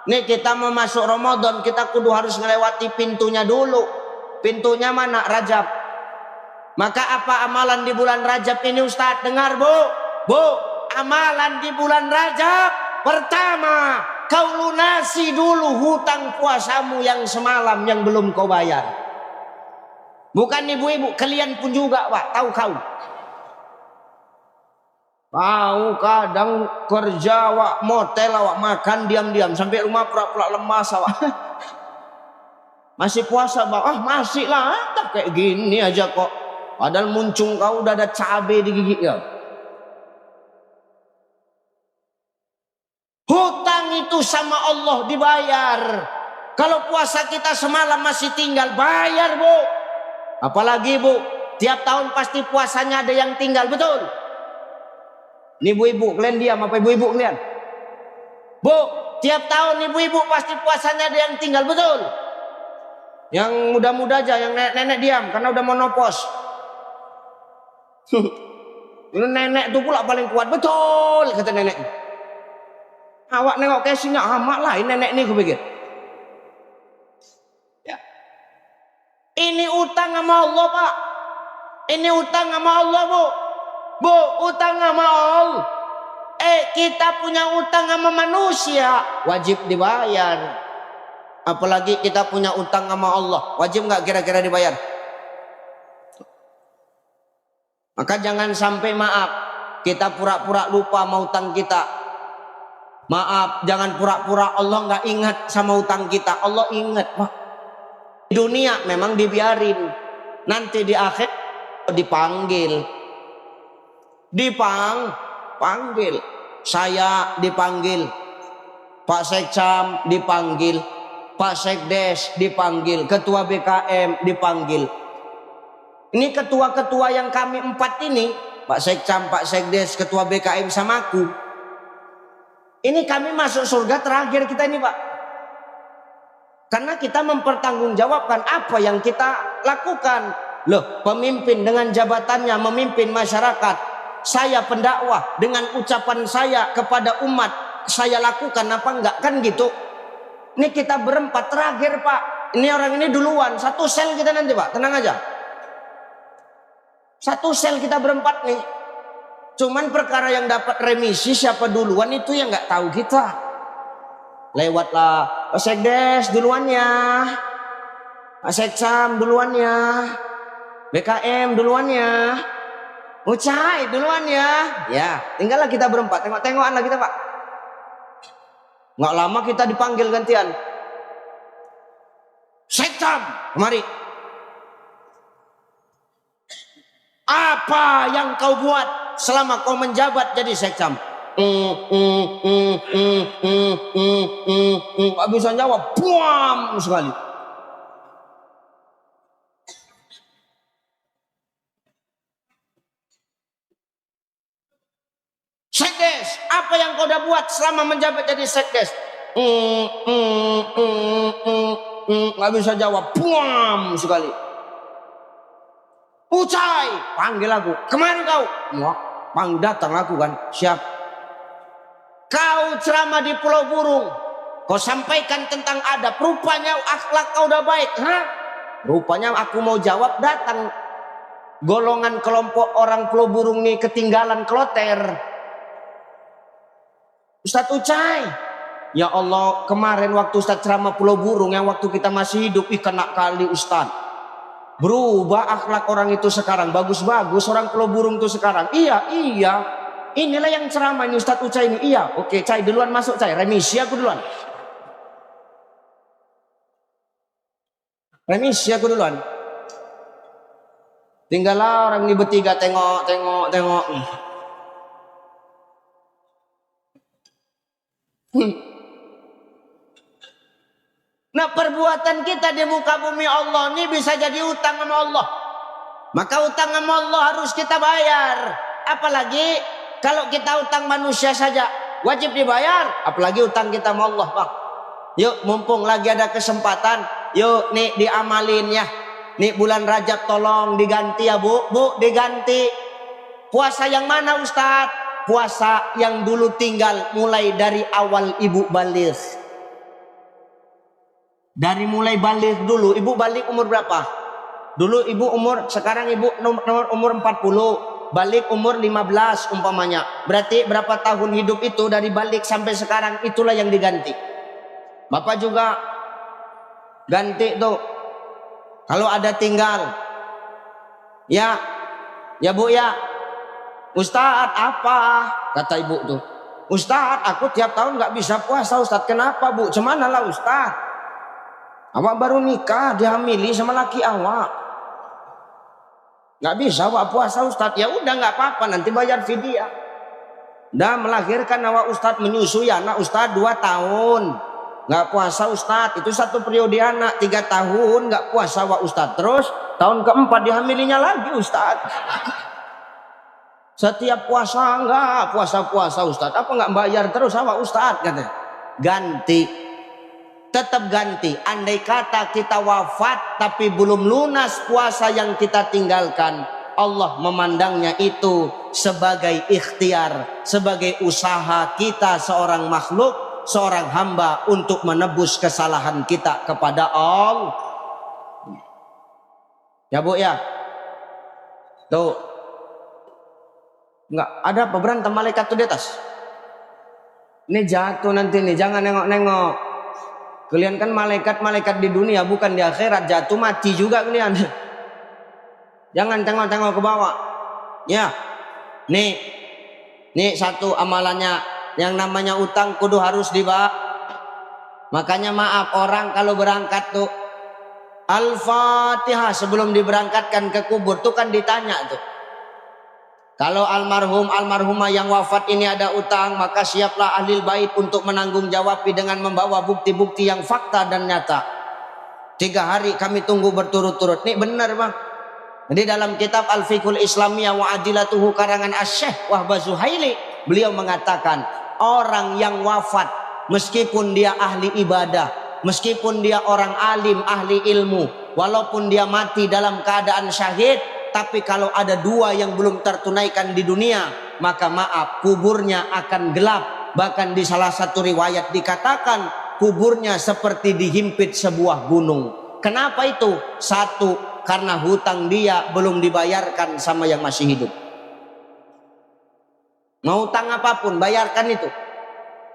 [SPEAKER 1] nih kita mau masuk Ramadan, kita kudu harus melewati pintunya dulu. Pintunya mana? Rajab. Maka apa amalan di bulan Rajab ini Ustaz? Dengar Bu, Bu, amalan di bulan Rajab pertama, kau lunasi dulu hutang puasamu yang semalam yang belum kau bayar. Bukan ibu-ibu, kalian pun juga Pak, tahu kau. Kau kadang kerja Wak, motel awak, makan diam-diam sampai rumah pura-pura lemas awak. Masih puasa Bang? Ah masih lah, tak kayak gini aja kok. Padahal muncung kau udah ada cabai di gigi ya. Hutang itu sama Allah dibayar. Kalau puasa kita semalam masih tinggal, bayar Bu. Apalagi Bu, tiap tahun pasti puasanya ada yang tinggal, betul? Ini ibu-ibu, kalian diam apa ibu-ibu kalian? Bu, tiap tahun ibu-ibu pasti puasanya ada yang tinggal, betul? Yang muda-muda aja, yang nenek-nenek diam karena udah monopos. Nenek itu pula paling kuat, betul kata nenek. Awak nengok casingnya amat lah, ini nenek ini kupikir. Ya. Ini utang sama Allah Pak. Ini utang sama Allah Bu. Bu, utang sama Allah. Kita punya utang sama manusia, wajib dibayar. Apalagi kita punya utang sama Allah, wajib nggak kira-kira dibayar? Maka jangan sampai maaf kita pura-pura lupa sama utang kita. Maaf, jangan pura-pura Allah nggak ingat sama utang kita. Allah ingat Pak. Di dunia memang dibiarin, nanti di akhir dipanggil. Dipanggil. Saya dipanggil, Pak Sekcam dipanggil, Pak Sekdes dipanggil, Ketua BKM dipanggil. Ini ketua-ketua yang kami 4 ini, Pak Sekcam, Pak Sekdes, Ketua BKM sama aku. Ini kami masuk surga terakhir kita ini Pak. Karena kita mempertanggungjawabkan apa yang kita lakukan. Loh, pemimpin dengan jabatannya memimpin masyarakat. Saya pendakwah dengan ucapan saya kepada umat, saya lakukan apa enggak, kan gitu. Ini kita berempat terakhir Pak. Ini orang ini duluan, satu sel kita nanti Pak, tenang aja. Satu sel kita berempat nih. Cuman perkara yang dapat remisi siapa duluan itu yang nggak tahu kita. Lewatlah Pak Sekdes duluannya, Pak Sekcam duluannya, BKM duluannya, Ucai duluannya. Ya, tinggallah kita berempat. Tengok-tengokan lah kita Pak. Nggak lama kita dipanggil gantian. Sekcam, kemari. Apa yang kau buat selama kau menjabat jadi Sekcam? Gak bisa jawab, buam sekali. Sekdes, apa yang kau udah buat selama menjabat jadi Sekdes? Gak bisa jawab, buam sekali. Ucai, panggil aku. Kemana kau? Panggil datang aku kan. Siap. Kau ceramah di Pulau Burung. Kau sampaikan tentang adab. Rupanya akhlak kau udah baik. Hah? Rupanya aku mau jawab, datang golongan kelompok orang Pulau Burung nih ketinggalan kloter. Ustadz Ucai. Ya Allah, kemarin waktu Ustadz ceramah Pulau Burung yang waktu kita masih hidup, kena kali Ustadz. Berubah akhlak orang itu sekarang, bagus-bagus orang Pulau Burung itu sekarang. Iya. Inilah yang ceramah ini Ustadz Ucai ini. Iya, oke, Cai duluan masuk Cai. Remisi aku duluan. Remisi aku duluan. Tinggallah orang ini bertiga tengok. Nah, perbuatan kita di muka bumi Allah ini bisa jadi utang sama Allah. Maka utang sama Allah harus kita bayar. Apalagi kalau kita utang manusia saja wajib dibayar, apalagi utang kita sama Allah Bang. Yuk, mumpung lagi ada kesempatan, yuk nih diamalin ya. Nih bulan Rajab tolong diganti ya Bu. Bu, diganti. Puasa yang mana Ustadz? Puasa yang dulu tinggal mulai dari awal ibu balik. Dari mulai balik dulu, ibu balik umur berapa? Dulu ibu umur, sekarang ibu umur 40, balik umur 15 umpamanya. Berarti berapa tahun hidup itu dari balik sampai sekarang, itulah yang diganti. Bapak juga ganti tuh. Kalau ada tinggal. Ya bu ya. Ustadz apa? Kata ibu tuh. Ustadz aku tiap tahun nggak bisa puasa Ustadz. Kenapa bu? Cemana lah Ustadz? Awak baru nikah, dihamili sama laki awak. Nggak bisa awak puasa Ustadz. Ya udah nggak apa-apa, nanti bayar fidyah. Dah melahirkan awak Ustadz, menyusui anak Ustadz 2 tahun. Nggak puasa Ustadz. Itu satu periode anak 3 tahun nggak puasa awak Ustadz. Terus tahun keempat dihamilinya lagi Ustadz. Setiap puasa enggak puasa Ustadz. Apa enggak bayar terus awak Ustadz katanya. Ganti. Tetap ganti. Andai kata kita wafat tapi belum lunas puasa yang kita tinggalkan, Allah memandangnya itu sebagai ikhtiar, sebagai usaha kita seorang makhluk, seorang hamba untuk menebus kesalahan kita kepada Allah. Ya bu ya. Tuh. Enggak ada apa berantem malaikat tuh di atas. Ini jatuh nanti nih, jangan nengok-nengok. Kalian kan malaikat di dunia, bukan di akhirat. Jatuh mati juga kalian. Jangan tengok-tengok ke bawah. Ya. Nih satu amalannya, yang namanya utang kudu harus dibawa. Makanya maaf, orang kalau berangkat tuh Al-Fatihah sebelum diberangkatkan ke kubur tuh kan ditanya tuh. Kalau almarhumah yang wafat ini ada utang, maka siaplah ahli bait untuk menanggung jawab dengan membawa bukti-bukti yang fakta dan nyata. 3 hari kami tunggu berturut-turut. Ini benar bang. Jadi dalam kitab Al-Fiqhul Islamiyah wa Adilatuhu karangan Asy-Syaikh Wahbah Zuhaili, beliau mengatakan orang yang wafat meskipun dia ahli ibadah, meskipun dia orang alim, ahli ilmu, walaupun dia mati dalam keadaan syahid, tapi kalau ada 2 yang belum tertunaikan di dunia, maka maaf, kuburnya akan gelap. Bahkan di salah satu riwayat dikatakan kuburnya seperti dihimpit sebuah gunung. Kenapa itu? 1, karena hutang dia belum dibayarkan sama yang masih hidup. Mau hutang apapun, bayarkan itu.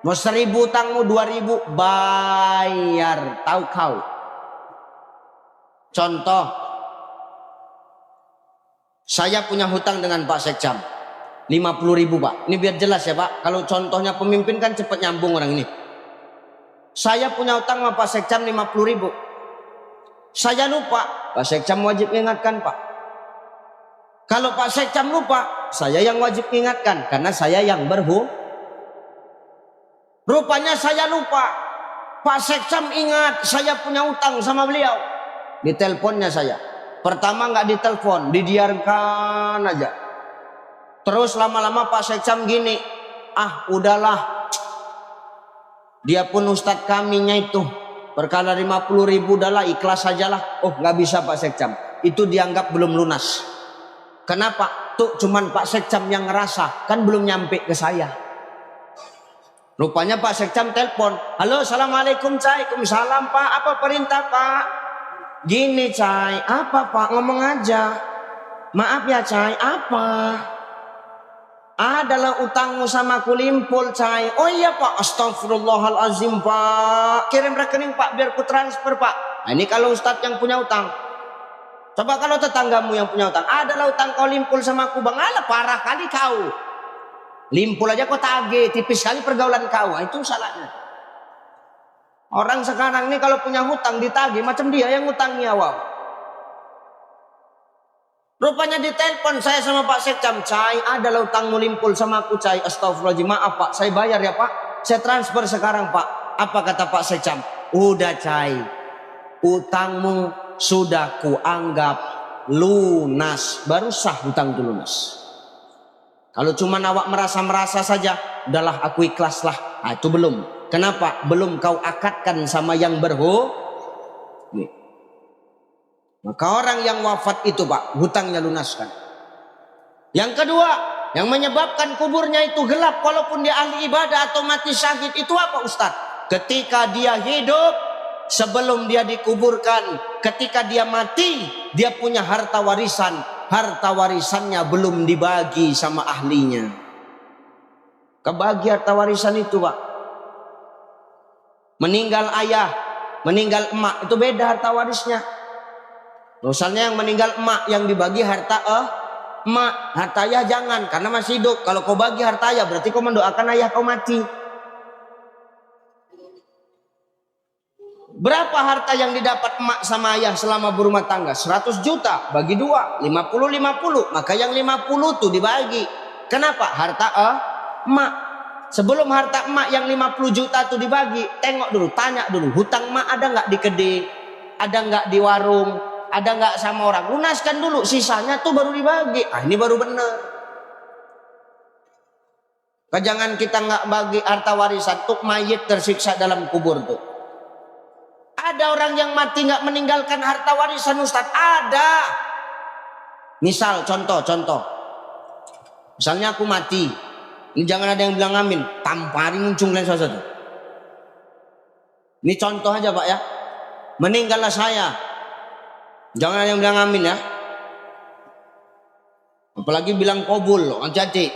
[SPEAKER 1] Mau 1000 hutangmu, 2000, bayar. Tahu kau. Contoh, saya punya hutang dengan Pak Sekcam 50.000 Pak. Ini biar jelas ya Pak. Kalau contohnya pemimpin kan cepat nyambung orang ini. Saya punya hutang sama Pak Sekcam 50.000. Saya lupa, Pak Sekcam wajib ingatkan Pak. Kalau Pak Sekcam lupa, saya yang wajib ingatkan karena saya yang Rupanya saya lupa. Pak Sekcam ingat saya punya hutang sama beliau. Di teleponnya saya. Pertama nggak ditelepon, didiarkan aja. Terus lama-lama Pak Sekcam gini, udahlah. Dia pun ustadz kaminya itu, perkara 50.000 udahlah ikhlas sajalah. Oh nggak bisa Pak Sekcam, itu dianggap belum lunas. Kenapa? Tuh cuman Pak Sekcam yang ngerasa, kan belum nyampe ke saya. Rupanya Pak Sekcam telepon, halo assalamualaikum Cai, waalaikumsalam Pak, apa perintah Pak? Gini Cai, apa Pak? Ngomong aja. Maaf ya Cai, apa? Adalah utangmu sama aku limpul Cai. Oh iya Pak, astagfirullahalazim Pak. Kirim rekening Pak, biar ku transfer Pak. Nah ini kalau ustadz yang punya utang. Coba kalau tetanggamu yang punya utang. Adalah utang kau limpul sama aku Bang. Alah parah kali kau. Limpul aja kau tagih, tipis sekali pergaulan kau. Nah, itu salahnya. Orang sekarang ini kalau punya hutang ditagih macam dia yang ngutangi awal. Rupanya ditelepon saya sama Pak Sekcam, Cai, adalah utangmu limpul sama aku Cai. Astagfirullahaladzim, maaf Pak, saya bayar ya Pak. Saya transfer sekarang Pak. Apa kata Pak Sekcam? Udah Cai, utangmu sudah kuanggap lunas. Baru sah hutang itu lunas. Kalau cuma awak merasa-merasa saja, udahlah aku ikhlas lah. Nah, itu belum. Kenapa? Belum kau akadkan sama yang nih. Maka orang yang wafat itu Pak, hutangnya lunaskan. Yang kedua, yang menyebabkan kuburnya itu gelap walaupun dia ahli ibadah atau mati syahid itu apa Ustaz? Ketika dia hidup, sebelum dia dikuburkan, ketika dia mati, dia punya harta warisan. Harta warisannya belum dibagi sama ahlinya. Kebagi harta warisan itu, Pak. Meninggal ayah, meninggal emak, itu beda harta warisnya. Misalnya yang meninggal emak, yang dibagi harta emak, harta ayah jangan, karena masih hidup. Kalau kau bagi harta ayah, berarti kau mendoakan ayah kau mati. Berapa harta yang didapat emak sama ayah selama berumah tangga? 100 juta, bagi 2, 50-50. Maka yang 50 tuh dibagi. Kenapa? Harta emak. Sebelum harta emak yang 50 juta tuh dibagi, tengok dulu, tanya dulu, hutang emak ada nggak di kedai? Ada nggak di warung? Ada nggak sama orang? Lunaskan dulu, sisanya tuh baru dibagi. Ah, ini baru bener. Jangan kita nggak bagi harta warisan tuh mayit tersiksa dalam kubur tuh. Ada orang yang mati nggak meninggalkan harta warisan, Ustaz. Ada. Misal contoh. Misalnya aku mati. Ini jangan ada yang bilang amin. Tamparin muncung kalian satu. Ini contoh aja, Pak ya. Meninggallah saya. Jangan ada yang bilang amin ya. Apalagi bilang kobul, hati-hati.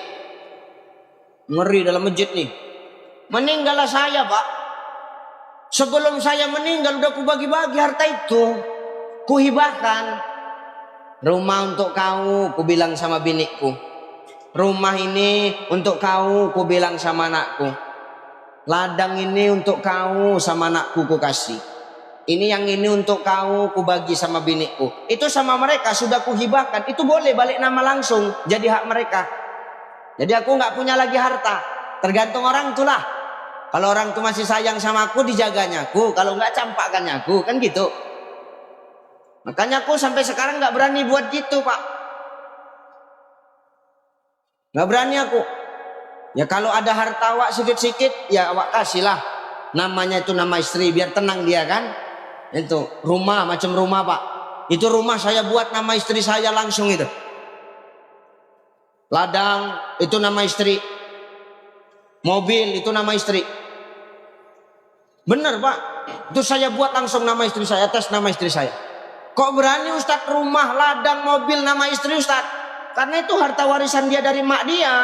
[SPEAKER 1] Ngeri dalam masjid nih. Meninggallah saya, Pak. Sebelum saya meninggal udah kubagi-bagi harta itu. Kuhibahkan. Rumah untuk kau, ku bilang sama binikku. Rumah ini untuk kau, ku bilang sama anakku. Ladang ini untuk kau, sama anakku ku kasih. Ini yang ini untuk kau, ku bagi sama binikku. Itu sama mereka sudah kuhibahkan. Itu boleh balik nama langsung, jadi hak mereka. Jadi aku nggak punya lagi harta. Tergantung orang itulah. Kalau orang itu masih sayang sama aku, dijaganya aku. Kalau nggak, campakkannya aku, kan gitu. Makanya aku sampai sekarang nggak berani buat gitu, Pak. Nggak berani aku. Ya kalau ada harta awak sikit-sikit, ya awak kasihlah. Namanya itu nama istri, biar tenang dia kan. Itu rumah, macam rumah, Pak. Itu rumah saya buat nama istri saya langsung itu. Ladang itu nama istri. Mobil itu nama istri. Bener, Pak. Itu saya buat langsung nama istri saya, atas nama istri saya. Kok berani Ustadz rumah, ladang, mobil nama istri Ustadz? Karena itu harta warisan dia dari mak dia.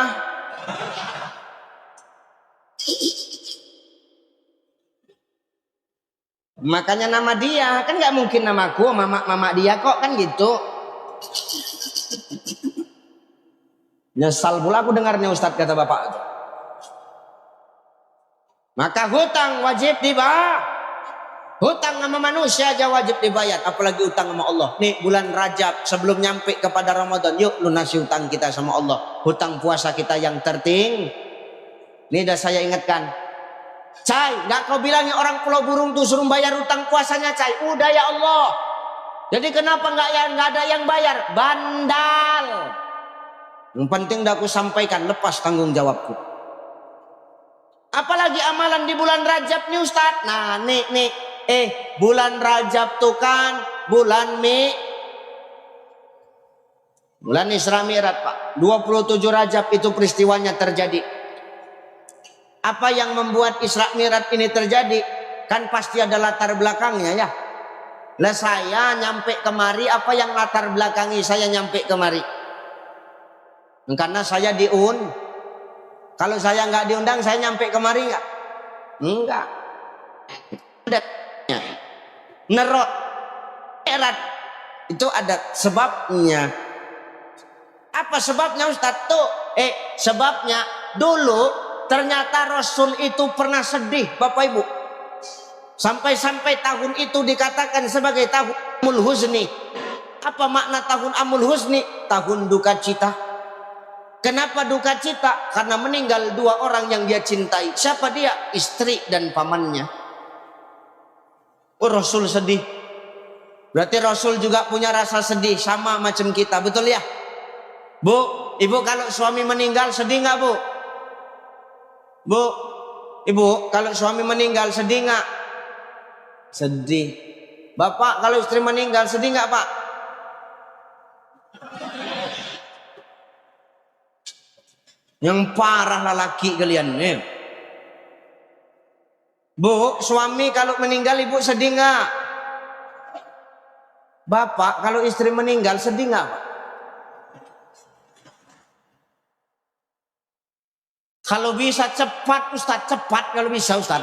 [SPEAKER 1] Makanya nama dia, kan nggak mungkin namaku, mama dia kok, kan gitu. Nyesal pula aku dengarnya Ustadz, kata bapak. Maka hutang wajib dibayar. Hutang sama manusia aja wajib dibayar, apalagi hutang sama Allah. Nih bulan Rajab sebelum nyampe kepada Ramadan, yuk lunasi hutang kita sama Allah. Hutang puasa kita yang terting. Ini dah saya ingatkan. Cai, nggak kau bilangin orang Pulau Burung tuh suruh bayar hutang puasanya, Cai. Udah ya Allah. Jadi kenapa nggak ada yang bayar? Bandal. Yang penting dah aku sampaikan, lepas tanggung jawabku. Apalagi amalan di bulan Rajab nih Ustadz. Nah nih. Bulan Rajab tuh kan bulan bulan Isra Mi'raj, Pak. 27 Rajab itu peristiwanya terjadi. Apa yang membuat Isra Mi'raj ini terjadi? Kan pasti ada latar belakangnya ya. Lah saya nyampe kemari, apa yang latar belakangi saya nyampe kemari? Karena saya kalau saya nggak diundang, saya nyampe kemari nggak? Enggak. Nerot erat itu ada sebabnya. Apa sebabnya Ustadz tuh? Sebabnya dulu ternyata Rasul itu pernah sedih, Bapak Ibu. Sampai-sampai tahun itu dikatakan sebagai tahun Amul Huzni. Apa makna tahun Amul Huzni? Tahun duka cita. Kenapa duka cita? Karena meninggal 2 orang yang dia cintai. Siapa dia? Istri dan pamannya. Oh, Rasul sedih. Berarti Rasul juga punya rasa sedih sama macam kita, betul ya? Bu, ibu kalau suami meninggal sedih nggak, Bu? Bu, ibu kalau suami meninggal sedih nggak? Sedih. Bapak kalau istri meninggal sedih nggak, Pak? Yang parah lelaki kalian nih. Bu, suami kalau meninggal ibu sedih nggak? Bapak kalau istri meninggal sedih nggak, Pak? Kalau bisa cepat Ustaz, cepat kalau bisa Ustaz.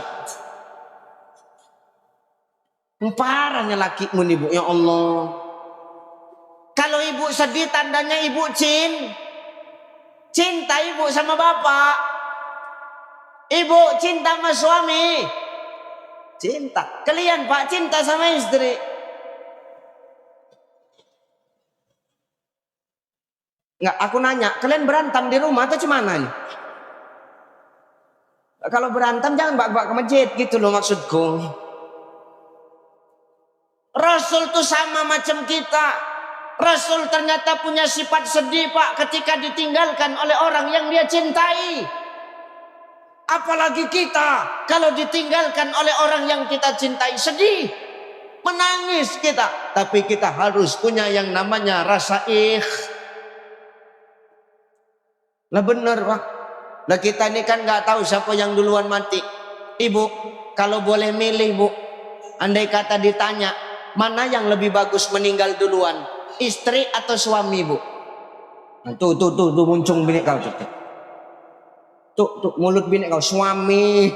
[SPEAKER 1] Parahnya lakimu nih Bu, ya Allah. Kalau ibu sedih tandanya ibu cinta ibu sama bapak. Ibu cinta sama suami. Cinta. Kalian Pak cinta sama istri. Enggak, aku nanya, kalian berantem di rumah atau gimana nih? Kalau berantem jangan bawa ke masjid gitu loh maksudku. Rasul tuh sama macam kita. Rasul ternyata punya sifat sedih Pak ketika ditinggalkan oleh orang yang dia cintai. Apalagi kita kalau ditinggalkan oleh orang yang kita cintai, sedih, menangis kita. Tapi kita harus punya yang namanya rasa Lah bener Pak. Lah kita ini kan nggak tahu siapa yang duluan mati. Ibu, kalau boleh milih Bu, andai kata ditanya, mana yang lebih bagus meninggal duluan, istri atau suami Bu? Nah, tuh muncung bini kau tuh. Tuh mulut bini kau, suami.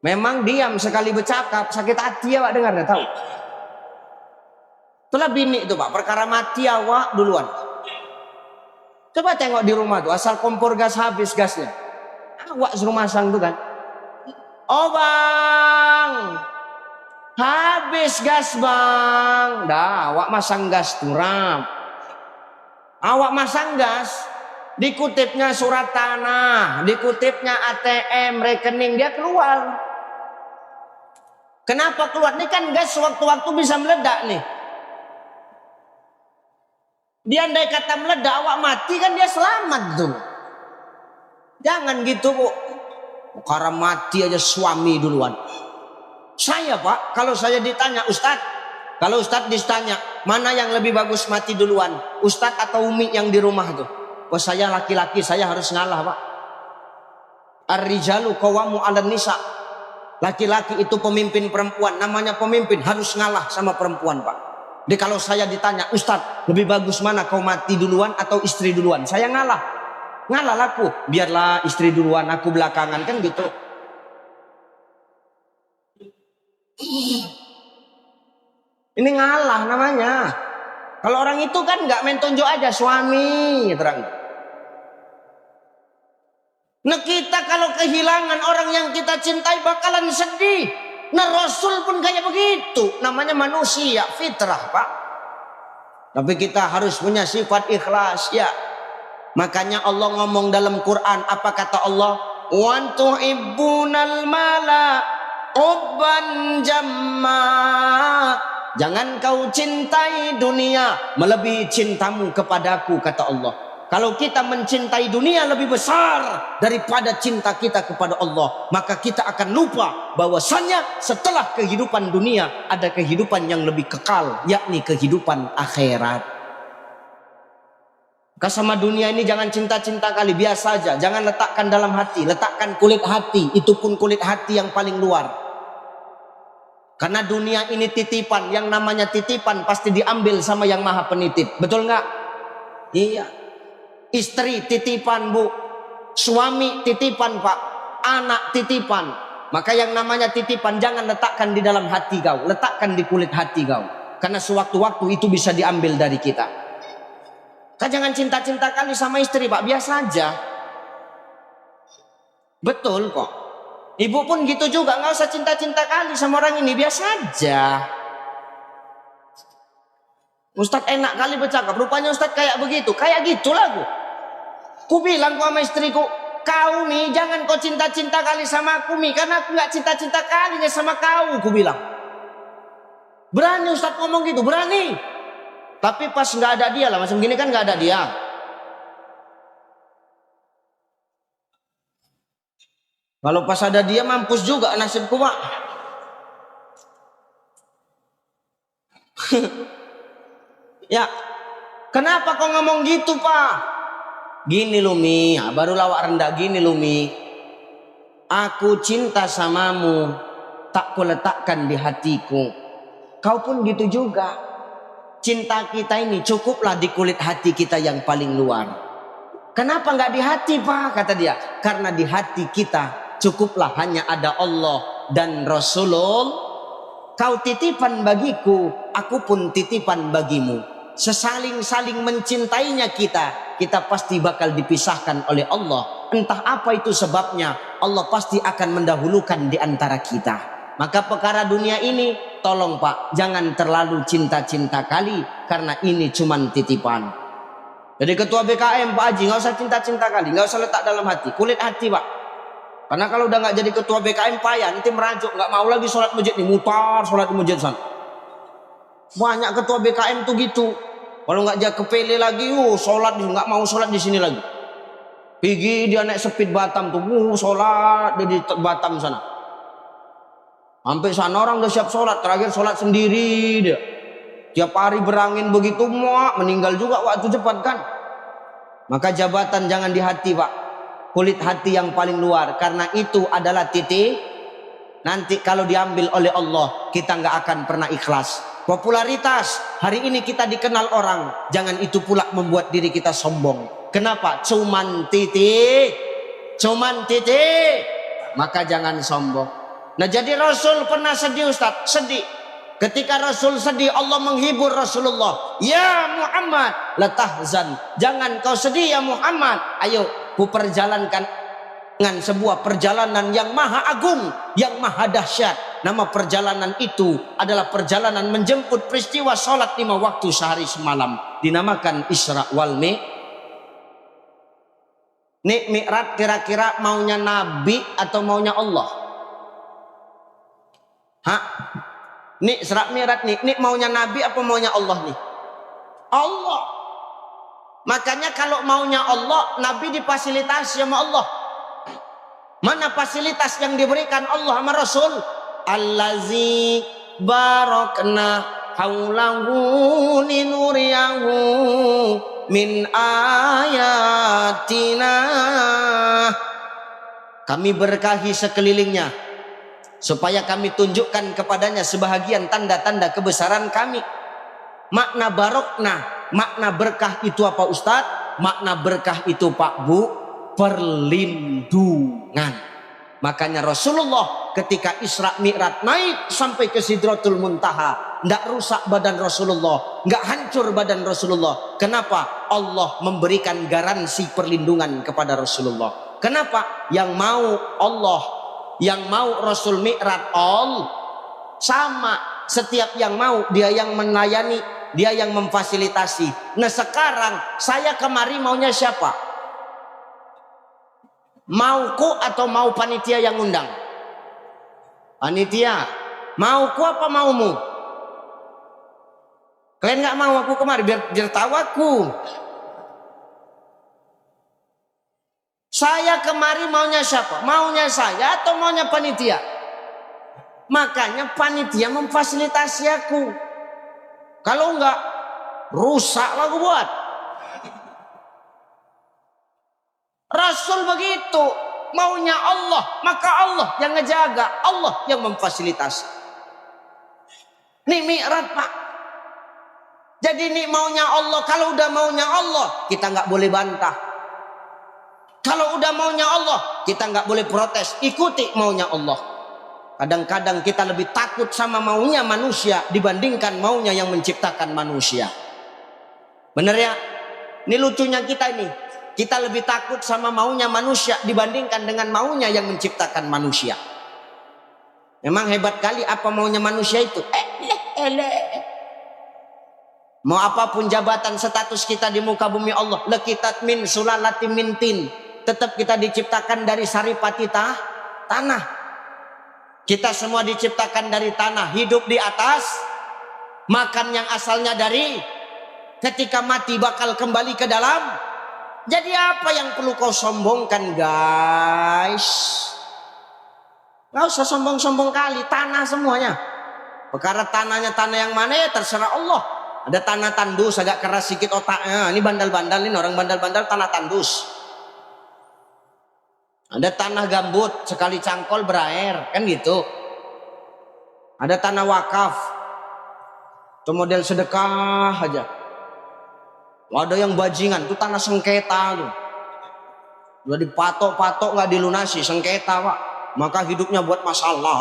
[SPEAKER 1] Memang diam sekali bercakap sakit hati ya Pak, dengar nggak tahu. Itulah bini itu Pak, perkara mati awak duluan. Coba tengok di rumah tuh, asal kompor gas habis gasnya, awak suruh masang tuh kan. Oh bang, habis gas bang. Dah, awak masang gas turam. Awak masang gas, dikutipnya surat tanah, dikutipnya ATM, rekening, dia keluar. Kenapa keluar? Ini kan gas sewaktu-waktu bisa meledak nih. Dia andai kata meledak awak mati kan dia selamat tuh. Jangan gitu Bu. Karena mati aja suami duluan. Saya Pak, kalau saya ditanya Ustadz, kalau Ustadz ditanya mana yang lebih bagus mati duluan, Ustadz atau Umi yang di rumah tuh? Oh saya laki-laki, saya harus ngalah Pak. Ar-rijalu qawamu 'alan nisa. Laki-laki itu pemimpin perempuan, namanya pemimpin harus ngalah sama perempuan Pak. Jadi kalau saya ditanya, Ustadz lebih bagus mana kau mati duluan atau istri duluan? Saya ngalah aku. Biarlah istri duluan, aku belakangan, kan gitu. Ini ngalah namanya. Kalau orang itu kan nggak main tunjuk aja suami terang. Nah kita kalau kehilangan orang yang kita cintai bakalan sedih. Nah Rasul pun kayak begitu. Namanya manusia, fitrah Pak. Tapi kita harus punya sifat ikhlas ya. Makanya Allah ngomong dalam Quran, apa kata Allah? Wa tuhibbunal mala hubban jamma. Jangan kau cintai dunia melebihi cintamu kepadaku, kata Allah. Kalau kita mencintai dunia lebih besar daripada cinta kita kepada Allah, maka kita akan lupa bahwasannya setelah kehidupan dunia ada kehidupan yang lebih kekal, yakni kehidupan akhirat. Sama dunia ini jangan cinta-cinta kali, biasa aja. Jangan letakkan dalam hati, letakkan kulit hati, itu pun kulit hati yang paling luar. Karena dunia ini titipan, yang namanya titipan pasti diambil sama yang maha penitip. Betul nggak? Iya. Istri titipan Bu, suami titipan Pak, anak titipan. Maka yang namanya titipan jangan letakkan di dalam hati kau, letakkan di kulit hati kau. Karena sewaktu-waktu itu bisa diambil dari kita. Kan jangan cinta-cinta kali sama istri Pak, biasa aja. Betul kok. Ibu pun gitu juga, nggak usah cinta-cinta kali sama orang ini, biasa aja. Ustadz enak kali bercakap, rupanya Ustadz kayak begitu, kayak gitulah Bu. Ku bilang sama istriku, kau nih jangan kau cinta-cinta kali sama aku nih, karena aku nggak cinta-cinta kalinya sama kau, ku bilang. Berani Ustadz ngomong gitu, berani. Tapi pas nggak ada dia lah, macam gini kan nggak ada dia. Kalau pas ada dia mampus juga nasibku Pak. Ya, kenapa kau ngomong gitu Pak? Gini Lumi, baru lawak rendah gini Lumi. Aku cinta samamu, tak kuletakkan di hatiku. Kau pun gitu juga. Cinta kita ini cukuplah di kulit hati kita yang paling luar. Kenapa nggak di hati, Pak? Kata dia. Karena di hati kita cukuplah hanya ada Allah dan Rasulullah. Kau titipan bagiku, aku pun titipan bagimu. Sesaling-saling mencintainya kita pasti bakal dipisahkan oleh Allah. Entah apa itu sebabnya, Allah pasti akan mendahulukan di antara kita. Maka perkara dunia ini, tolong Pak, jangan terlalu cinta-cinta kali, karena ini cuman titipan. Jadi ketua BKM Pak Haji, nggak usah cinta-cinta kali, nggak usah letak dalam hati, kulit hati Pak. Karena kalau udah nggak jadi ketua BKM payah, nanti merajuk, nggak mau lagi sholat masjid nih, mutar sholat di masjid sana. Banyak ketua BKM tuh gitu. Kalau nggak jaga kepele lagi, sholat nggak mau sholat di sini lagi. Pergi dia naik sepit Batam tuh, sholat di Batam sana. Sampai sana orang udah siap sholat, terakhir sholat sendiri dia. Tiap hari berangin begitu, meninggal juga waktu cepat kan. Maka jabatan jangan di hati Pak, kulit hati yang paling luar, karena itu adalah titik. Nanti kalau diambil oleh Allah, kita nggak akan pernah ikhlas. Popularitas hari ini kita dikenal orang, jangan itu pula membuat diri kita sombong. Kenapa? Cuman titik, maka jangan sombong. Nah jadi Rasul pernah sedih Ustaz, sedih. Ketika Rasul sedih, Allah menghibur Rasulullah. Ya Muhammad, la tahzan, jangan kau sedih ya Muhammad. Ayo, ku perjalankan dengan sebuah perjalanan yang maha agung, yang maha dahsyat. Nama perjalanan itu adalah perjalanan menjemput peristiwa sholat 5 waktu sehari semalam, dinamakan Isra wal Mi'raj. Kira-kira maunya Nabi atau maunya Allah? Hah? Nih Isra Mi'raj nih maunya Nabi apa maunya Allah nih? Allah. Makanya kalau maunya Allah, Nabi difasilitasi sama Allah. Mana fasilitas yang diberikan Allah sama Rasul? Allazi barakna haulahu linuriyahu min ayatina. Kami berkahi sekelilingnya supaya kami tunjukkan kepadanya sebahagian tanda-tanda kebesaran kami. Makna barokna, makna berkah itu apa Ustadz? Makna berkah itu Pak Bu, perlindungan. Makanya Rasulullah ketika Isra Mi'raj naik sampai ke Sidratul Muntaha, tidak rusak badan Rasulullah, nggak hancur badan Rasulullah. Kenapa? Allah memberikan garansi perlindungan kepada Rasulullah. Kenapa? Yang mau Allah, yang mau Rasul Mi'raj all sama. Setiap yang mau, dia yang melayani, dia yang memfasilitasi. Nah sekarang saya kemari maunya siapa? Mauku atau mau panitia yang undang? Panitia. Mauku apa maumu? Kalian nggak mau aku kemari biar tahu aku. Saya kemari maunya siapa? Maunya saya atau maunya panitia? Makanya panitia memfasilitasi aku. Kalau enggak, rusaklah aku buat. Rasul begitu, maunya Allah, maka Allah yang ngejaga, Allah yang memfasilitasi. Ini Mi'raj Pak. Jadi ini maunya Allah. Kalau udah maunya Allah, kita nggak boleh bantah. Kalau udah maunya Allah, kita nggak boleh protes. Ikuti maunya Allah. Kadang-kadang kita lebih takut sama maunya manusia dibandingkan maunya yang menciptakan manusia. Bener ya? Ini lucunya kita ini. Kita lebih takut sama maunya manusia dibandingkan dengan maunya yang menciptakan manusia. Memang hebat kali apa maunya manusia itu. Mau apapun jabatan status kita di muka bumi Allah, lakitat min sulalatin min tin, tetap kita diciptakan dari saripati tanah. Kita semua diciptakan dari tanah, hidup di atas, makan yang asalnya dari, ketika mati bakal kembali ke dalam. Jadi apa yang perlu kau sombongkan guys? Gak usah sombong-sombong kali, tanah semuanya. Perkara tanahnya tanah yang mana ya terserah Allah. Ada tanah tandus agak keras sedikit otaknya. Ini bandal-bandal, ini orang bandal-bandal tanah tandus. Ada tanah gambut sekali cangkol berair, kan gitu. Ada tanah wakaf, itu model sedekah aja. Ada yang bajingan, itu tanah sengketa tuh. Udah dipatok-patok nggak dilunasi, sengketa pak. Maka hidupnya buat masalah.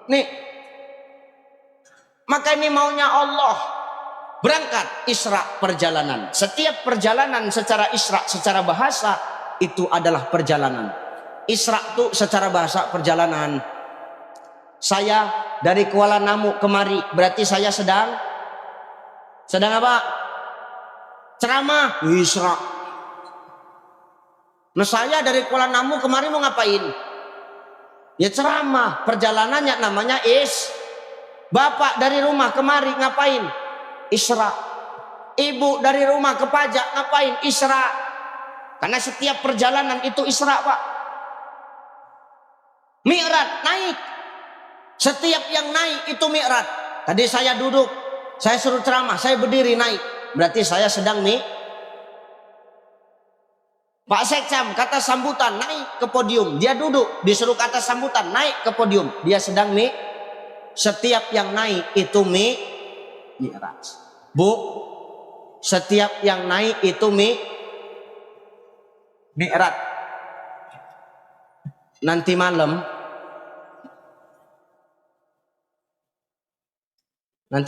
[SPEAKER 1] Nih, maka ini maunya Allah. Berangkat Isra perjalanan. Setiap perjalanan secara Isra, secara bahasa itu adalah perjalanan. Isra itu secara bahasa perjalanan. Saya dari Kuala Namu kemari, berarti saya sedang apa? Ceramah. Isra. Nah saya dari Kuala Namu kemari mau ngapain? Ya ceramah. Perjalanannya namanya Bapak dari rumah kemari ngapain? Isra. Ibu dari rumah ke pajak ngapain? Isra. Karena setiap perjalanan itu Isra pak. Mi'raj naik. Setiap yang naik itu Mi'raj. Tadi saya duduk, saya suruh ceramah, saya berdiri naik. Berarti saya sedang Pak Sekcam kata sambutan naik ke podium. Dia duduk disuruh kata sambutan naik ke podium. Dia sedang Setiap yang naik itu Mi'raj. Bu, setiap yang naik itu Mi'raj. Nanti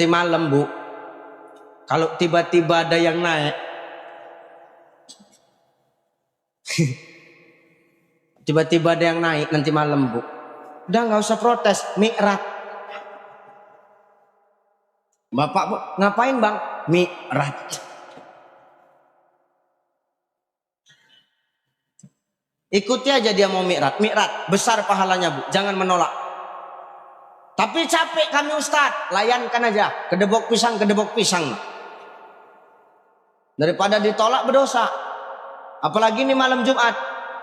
[SPEAKER 1] malam Bu, kalau tiba-tiba ada yang naik tiba-tiba ada yang naik nanti malam Bu, udah nggak usah protes, Mi'raj. Bapak Bu, ngapain bang? Mi'raj. Ikuti aja dia mau Mi'raj. Mi'raj besar pahalanya Bu, jangan menolak. Tapi capek kami Ustadz, layankan aja. Kedebok pisang. Daripada ditolak berdosa. Apalagi ini malam Jumat.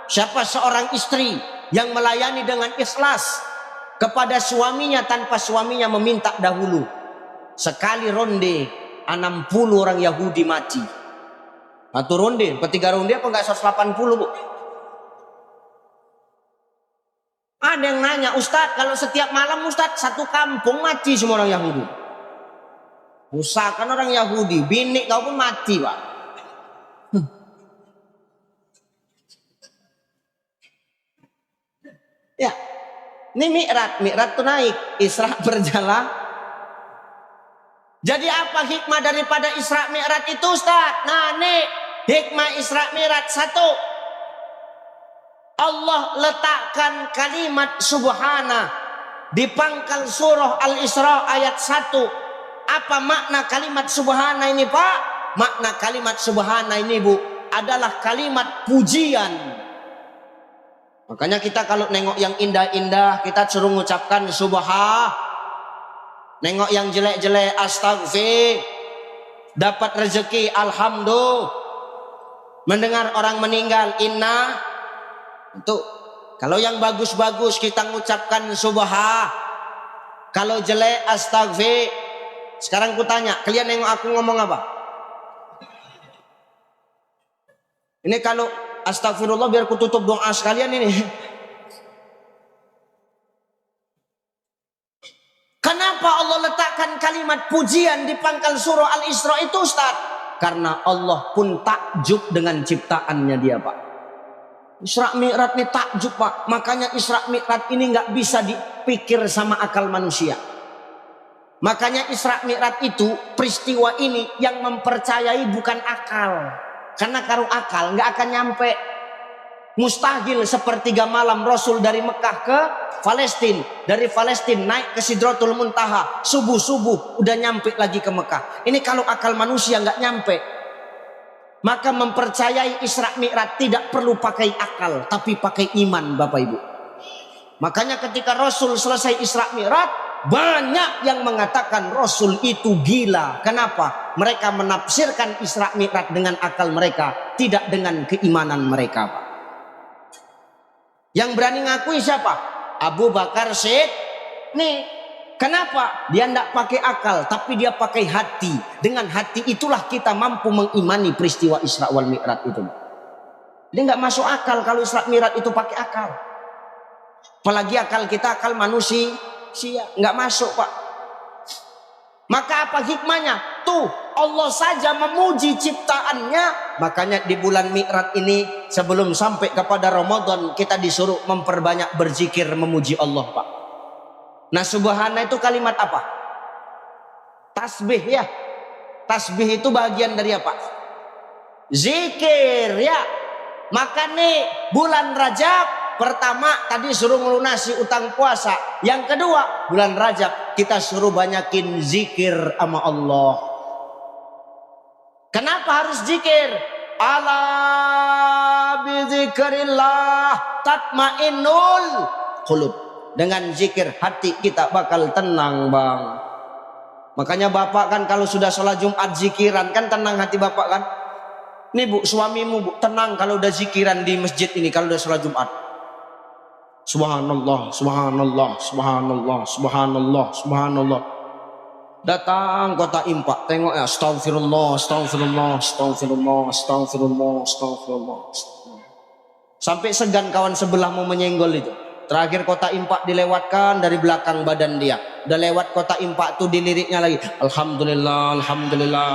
[SPEAKER 1] Siapa seorang istri yang melayani dengan ikhlas kepada suaminya tanpa suaminya meminta dahulu. Sekali ronde 60 orang Yahudi mati. Satu ronde, ketiga ronde apa enggak 180 Bu? Ada yang nanya, Ustadz kalau setiap malam Ustadz satu kampung mati semua orang Yahudi. Usahakan orang Yahudi, bini kau pun mati Pak. Ya, ini Mi'raj itu naik, Isra berjalan. Jadi apa hikmah daripada Isra Mi'raj itu Ustaz? Nah nih hikmah Isra Mi'raj satu. Allah letakkan kalimat subhana di pangkal surah Al-Isra ayat 1. Apa makna kalimat subhana ini Pak? Makna kalimat subhana ini Bu adalah kalimat pujian. Makanya kita kalau nengok yang indah-indah kita suruh mengucapkan subhanallah. Nengok yang jelek-jelek astagfir. Dapat rezeki alhamdulillah. Mendengar orang meninggal inna. Itu kalau yang bagus-bagus kita mengucapkan subhanallah. Kalau jelek astagfir. Sekarang ku tanya, kalian nengok aku ngomong apa? Ini kalau astagfirullah biar ku tutup doa sekalian ini. Kenapa Allah letakkan kalimat pujian di pangkal surah Al-Isra itu Ustaz? Karena Allah pun takjub dengan ciptaannya dia Pak. Isra Mi'raj ini takjub Pak. Makanya Isra Mi'raj ini nggak bisa dipikir sama akal manusia. Makanya Isra Mi'raj itu peristiwa ini yang mempercayai bukan akal. Karena kalau akal nggak akan nyampe. Mustahil sepertiga malam Rasul dari Mekah ke Palestina, dari Palestina naik ke Sidratul Muntaha, subuh udah nyampe lagi ke Mekah. Ini kalau akal manusia nggak nyampe. Maka mempercayai Isra Mi'raj tidak perlu pakai akal, tapi pakai iman Bapak Ibu. Makanya ketika Rasul selesai Isra Mi'raj, banyak yang mengatakan Rasul itu gila. Kenapa? Mereka menafsirkan Isra Mi'raj dengan akal mereka, tidak dengan keimanan mereka Pak. Yang berani ngakui siapa? Abu Bakar Siddiq. Nih, kenapa? Dia tidak pakai akal, tapi dia pakai hati. Dengan hati itulah kita mampu mengimani peristiwa Isra wal Mi'raj itu. Dia nggak masuk akal kalau Isra Mi'raj itu pakai akal. Apalagi akal kita akal manusia, nggak masuk Pak. Maka apa hikmahnya? Tuh Allah saja memuji ciptaannya. Makanya di bulan Mi'raj ini sebelum sampai kepada Ramadan kita disuruh memperbanyak berzikir memuji Allah Pak. Nah subhana itu kalimat apa? Tasbih ya. Tasbih itu bagian dari apa? Zikir ya. Maka nih bulan Rajab pertama tadi suruh melunasi utang puasa. Yang kedua bulan Rajab kita suruh banyakin zikir sama Allah. Kenapa harus zikir? Ala bizikrillah tatmainnul qulub. Dengan zikir hati kita bakal tenang bang. Makanya bapak kan kalau sudah sholat Jumat zikiran kan tenang hati bapak kan. Nih bu suamimu bu tenang kalau udah zikiran di masjid ini kalau udah sholat Jumat. Subhanallah, subhanallah, subhanallah, subhanallah, subhanallah. Datang kota impak, tengok ya, astagfirullah, astagfirullah, astagfirullah, astagfirullah, astagfirullah. Sampai segan kawan sebelah mau menyenggol itu. Terakhir kota impak dilewatkan dari belakang badan dia. Udah lewat kota impak tuh diliriknya lagi. Alhamdulillah, alhamdulillah.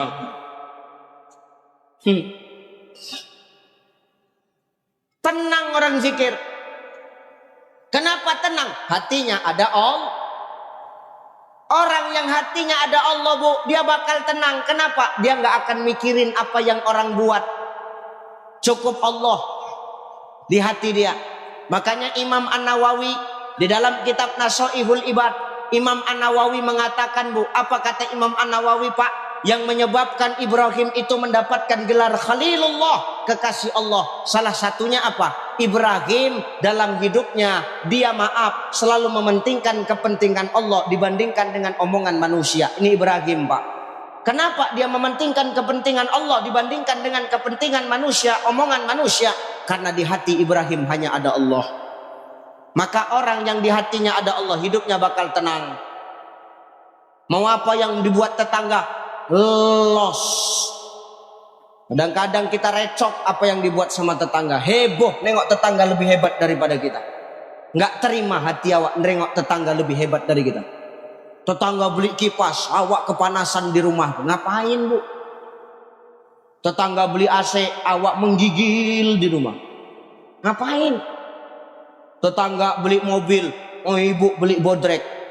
[SPEAKER 1] Tenang orang zikir. Kenapa tenang? Hatinya ada Allah. Orang yang hatinya ada Allah bu, dia bakal tenang. Kenapa? Dia nggak akan mikirin apa yang orang buat. Cukup Allah di hati dia. Makanya Imam An-Nawawi di dalam kitab Nasha'ihul Ibad, Imam An-Nawawi mengatakan bu, apa kata Imam An-Nawawi Pak? Yang menyebabkan Ibrahim itu mendapatkan gelar Khalilullah, kekasih Allah. Salah satunya apa? Ibrahim dalam hidupnya dia maaf selalu mementingkan kepentingan Allah dibandingkan dengan omongan manusia. Ini Ibrahim Pak. Kenapa dia mementingkan kepentingan Allah dibandingkan dengan kepentingan manusia, omongan manusia? Karena di hati Ibrahim hanya ada Allah. Maka orang yang di hatinya ada Allah hidupnya bakal tenang. Mau apa yang dibuat tetangga? Los. Kadang-kadang kita recok apa yang dibuat sama tetangga. Heboh nengok tetangga lebih hebat daripada kita. Nggak terima hati awak nengok tetangga lebih hebat dari kita. Tetangga beli kipas, awak kepanasan di rumah. Ngapain bu? Tetangga beli AC, awak menggigil di rumah. Ngapain? Tetangga beli mobil, oh ibu beli bodrek.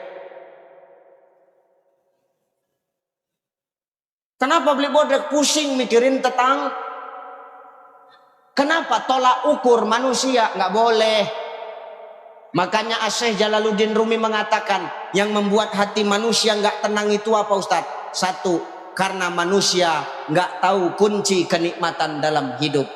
[SPEAKER 1] Kenapa beli bodrek? Pusing mikirin tetangga. Kenapa? Tolak ukur manusia nggak boleh. Makanya Syekh Jalaluddin Rumi mengatakan yang membuat hati manusia nggak tenang itu apa Ustadz? Satu, karena manusia nggak tahu kunci kenikmatan dalam hidup.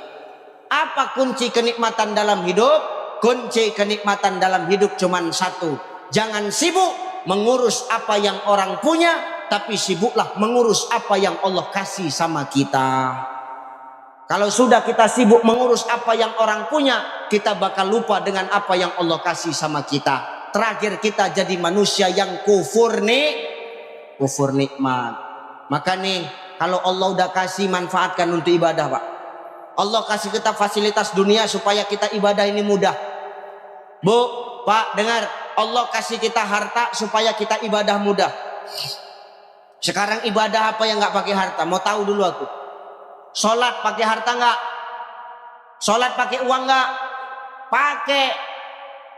[SPEAKER 1] Apa kunci kenikmatan dalam hidup? Kunci kenikmatan dalam hidup cuman satu. Jangan sibuk mengurus apa yang orang punya, tapi sibuklah mengurus apa yang Allah kasih sama kita. Kalau sudah kita sibuk mengurus apa yang orang punya, kita bakal lupa dengan apa yang Allah kasih sama kita. Terakhir kita jadi manusia yang kufur nikmat. Maka nih, kalau Allah udah kasih, manfaatkan untuk ibadah Pak. Allah kasih kita fasilitas dunia supaya kita ibadah ini mudah. Bu, Pak, dengar, Allah kasih kita harta supaya kita ibadah mudah. Sekarang ibadah apa yang nggak pakai harta? Mau tahu dulu aku. Sholat pakai harta nggak? Sholat pakai uang nggak? Pakai.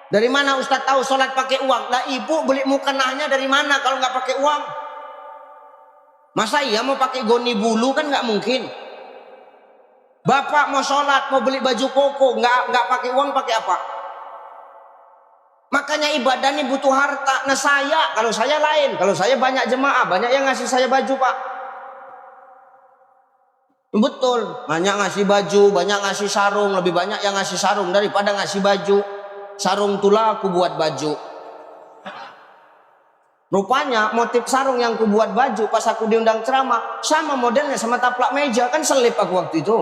[SPEAKER 1] Dari mana Ustadz tahu sholat pakai uang? Lah ibu beli mukenahnya dari mana kalau nggak pakai uang? Masa iya mau pakai goni bulu kan nggak mungkin. Bapak mau sholat mau beli baju koko nggak pakai uang, pakai apa? Makanya ibadah ini butuh harta. Nah kalau saya lain. Kalau saya banyak jemaah, banyak yang ngasih saya baju Pak. Betul, banyak ngasih baju, banyak ngasih sarung. Lebih banyak yang ngasih sarung daripada ngasih baju. Sarung tulah aku buat baju. Rupanya motif sarung yang aku buat baju pas aku diundang ceramah sama modelnya sama taplak meja. Kan selip aku waktu itu.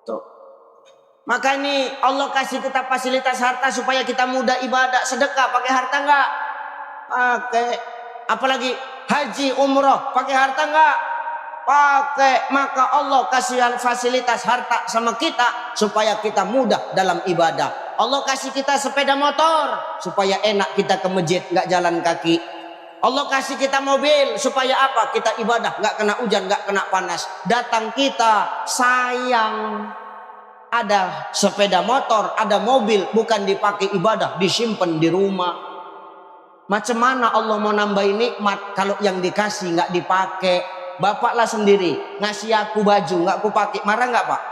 [SPEAKER 1] Tuh. Maka ini Allah kasih kita fasilitas harta supaya kita mudah ibadah. Sedekah pakai harta enggak? Pakai. Apalagi haji umroh pakai harta enggak? pakai, maka Allah kasih fasilitas harta sama kita supaya kita mudah dalam ibadah. Allah kasih kita sepeda motor supaya enak kita ke masjid, nggak jalan kaki. Allah kasih kita mobil supaya apa? Kita ibadah, nggak kena hujan, nggak kena panas. Datang kita sayang, ada sepeda motor, ada mobil, bukan dipakai ibadah, disimpan di rumah. Macam mana Allah mau nambahin nikmat kalau yang dikasih nggak dipakai? Bapak lah sendiri ngasih aku baju nggak aku pakai, marah nggak Pak?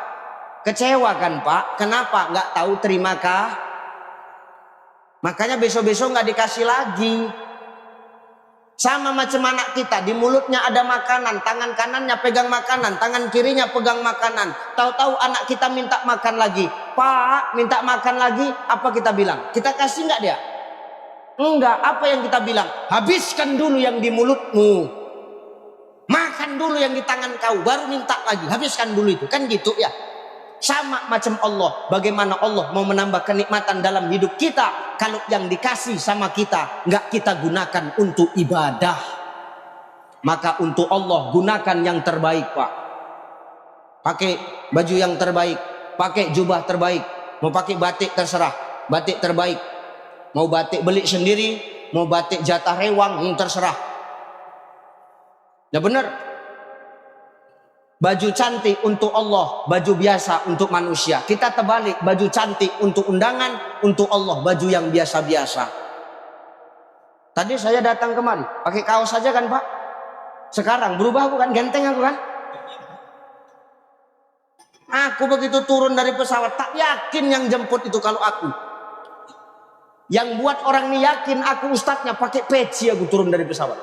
[SPEAKER 1] Kecewa kan Pak? Kenapa? Nggak tahu terima kah? Makanya besok-besok nggak dikasih lagi. Sama macam anak kita, di mulutnya ada makanan, tangan kanannya pegang makanan, tangan kirinya pegang makanan. Tahu-tahu anak kita minta makan lagi. Pak, minta makan lagi, apa kita bilang? Kita kasih nggak dia? Enggak, apa yang kita bilang? Habiskan dulu yang di mulutmu. Makan dulu yang di tangan kau, baru minta lagi. Habiskan dulu itu, kan gitu ya. Sama macam Allah, bagaimana Allah mau menambah kenikmatan dalam hidup kita kalau yang dikasih sama kita nggak kita gunakan untuk ibadah. Maka untuk Allah gunakan yang terbaik Pak. Pakai baju yang terbaik, pakai jubah terbaik, mau pakai batik terserah, batik terbaik. Mau batik beli sendiri, mau batik jatah rewang, terserah. Ya benar. Baju cantik untuk Allah, baju biasa untuk manusia. Kita terbalik, baju cantik untuk undangan, untuk Allah baju yang biasa-biasa. Tadi saya datang kemari pakai kaos saja kan Pak. Sekarang berubah bukan, genteng aku kan. Aku begitu turun dari pesawat tak yakin yang jemput itu kalau aku. Yang buat orang ini yakin aku ustadznya, pakai peci aku turun dari pesawat.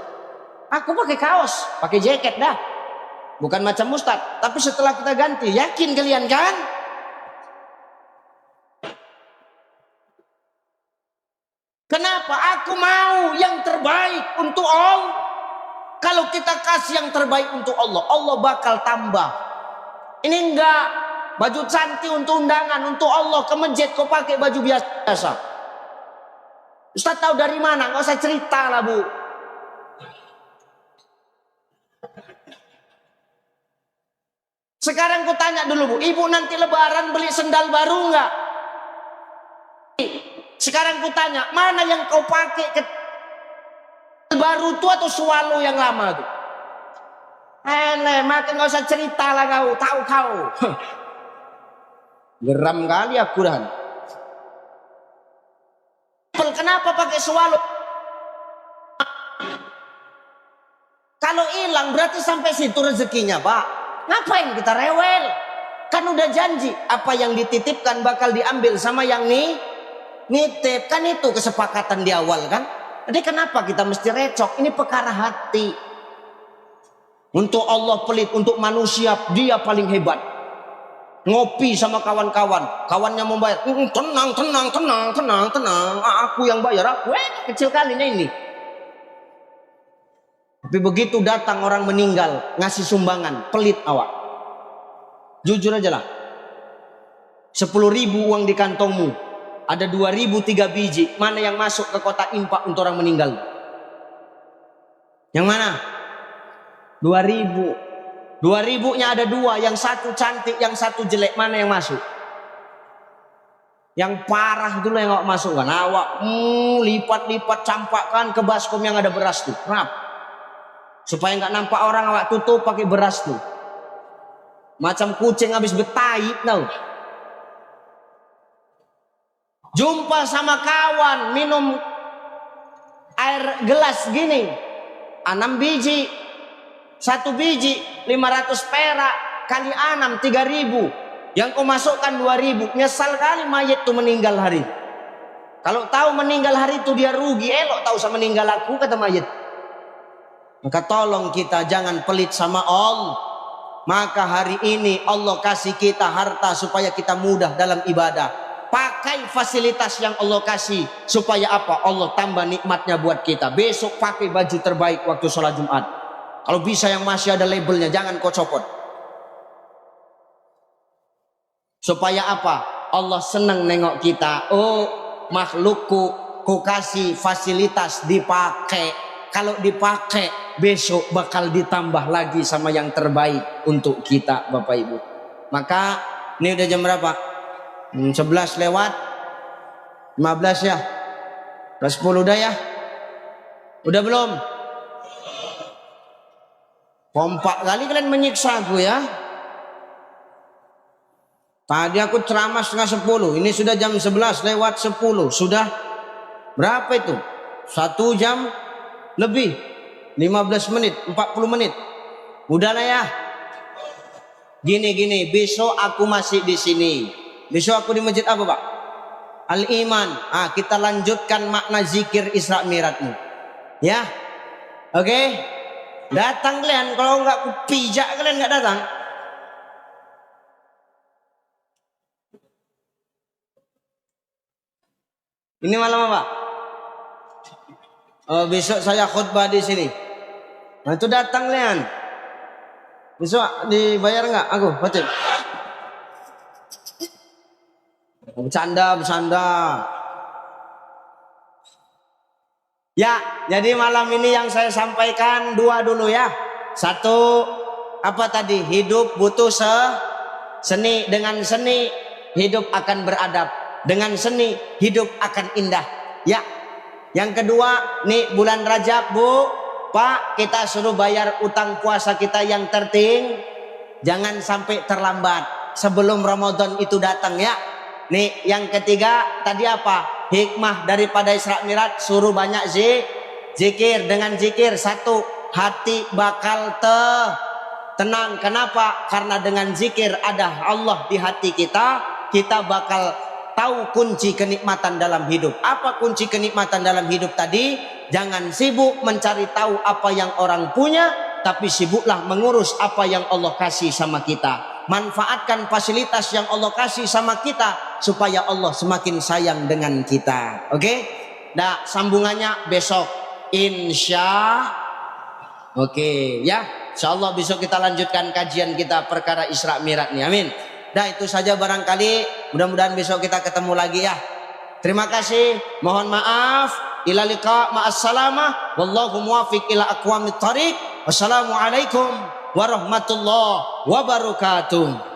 [SPEAKER 1] Aku pakai kaos, pakai jaket dah. Bukan macam ustadz, tapi setelah kita ganti, yakin kalian kan? Kenapa? Aku mau yang terbaik untuk Allah. Kalau kita kasih yang terbaik untuk Allah, Allah bakal tambah. Ini enggak, baju cantik untuk undangan, untuk Allah ke masjid kau pakai baju biasa. Ustadz tahu dari mana? Nggak usah cerita lah Bu. Sekarang ku tanya dulu Bu, ibu nanti lebaran beli sendal baru enggak? Sekarang ku tanya, mana yang kau pakai baru itu atau swallow yang lama tuh? Makin nggak usah cerita lah kau, tahu kau. Geram kali aku dah. Kenapa pakai swallow? Kalau hilang berarti sampai situ rezekinya Pak. Ngapain kita rewel? Kan udah janji apa yang dititipkan bakal diambil sama yang nitip. Kan itu kesepakatan di awal kan. Jadi kenapa kita mesti recok? Ini perkara hati. Untuk Allah pelit, untuk manusia dia paling hebat. Ngopi sama kawan-kawan, kawannya mau bayar. Tenang. Aku yang bayar, aku kecil kalinya ini. Tapi begitu datang orang meninggal, ngasih sumbangan, pelit awak. Jujur aja lah. 10.000 uang di kantongmu, ada 2.000 3 biji. Mana yang masuk ke kotak infak untuk orang meninggal? Yang mana? 2.000. 2.000-nya ada 2, yang satu cantik, yang satu jelek. Mana yang masuk? Yang parah dulu yang awak masuk kan. Awak lipat-lipat campakkan ke baskom yang ada beras tuh. Rap. Supaya nggak nampak orang, awak tutup pakai beras tuh. Macam kucing habis betaib tau. Jumpa sama kawan minum air gelas gini, 6 biji, 1 biji 500 perak kali 6 3.000. Yang kau masukkan 2.000. Nyesal kali mayat tuh meninggal hari. Kalau tahu meninggal hari itu dia rugi, elok tahu sama meninggal aku kata mayat. Maka tolong kita jangan pelit sama Allah. Maka hari ini Allah kasih kita harta supaya kita mudah dalam ibadah. Pakai fasilitas yang Allah kasih supaya apa? Allah tambah nikmatnya buat kita. Besok pakai baju terbaik waktu sholat Jumat. Kalau bisa yang masih ada labelnya jangan kau copot. Supaya apa? Allah senang nengok kita. Oh makhlukku, kau kasih fasilitas dipakai. Kalau dipakai besok bakal ditambah lagi sama yang terbaik untuk kita Bapak Ibu. Maka ini udah jam berapa? 11 lewat 15 ya. Udah 10 udah ya. Udah belum? Kompak kali kalian menyiksa aku ya. Tadi aku ceramah setengah 10. Ini sudah jam 11 lewat 10. Sudah berapa itu? 1 jam lebih 15 menit 40 menit. Udahlah ya. Gini, besok aku masih di sini. Besok aku di masjid apa Pak? Al-Iman. Kita lanjutkan makna zikir Isra Mi'rajmu. Ya. Oke. Datang kalian. Kalau enggak aku pijak kalian enggak datang. Ini malam apa? Besok saya khutbah di sini. Nah itu datang kalian. Besok dibayar enggak aku khotib? Bercanda. Ya, jadi malam ini yang saya sampaikan 2 dulu ya. 1, apa tadi? Hidup butuh seni. Dengan seni hidup akan beradab. Dengan seni hidup akan indah. Ya. Yang kedua, nih bulan Rajab Bu, Pak, kita suruh bayar utang puasa kita yang terting. Jangan sampai terlambat sebelum Ramadan itu datang ya. Nih yang ketiga tadi apa? Hikmah daripada Isra Mi'raj, suruh banyak zikir. Dengan zikir 1, hati bakal tenang. Kenapa? Karena dengan zikir ada Allah di hati kita. Kita bakal tahu kunci kenikmatan dalam hidup. Apa kunci kenikmatan dalam hidup tadi? Jangan sibuk mencari tahu apa yang orang punya, tapi sibuklah mengurus apa yang Allah kasih sama kita. Manfaatkan fasilitas yang Allah kasih sama kita supaya Allah semakin sayang dengan kita. Oke? Nah, sambungannya besok. Oke, ya. Insyaallah besok kita lanjutkan kajian kita perkara Isra Mi'raj nih. Amin. Nah, itu saja barangkali. Mudah-mudahan besok kita ketemu lagi ya. Terima kasih. Mohon maaf. Ila liqa ma'assalamah. Wallahu muwafiq ila aqwamit thariq. Wassalamualaikum warahmatullahi wabarakatuh.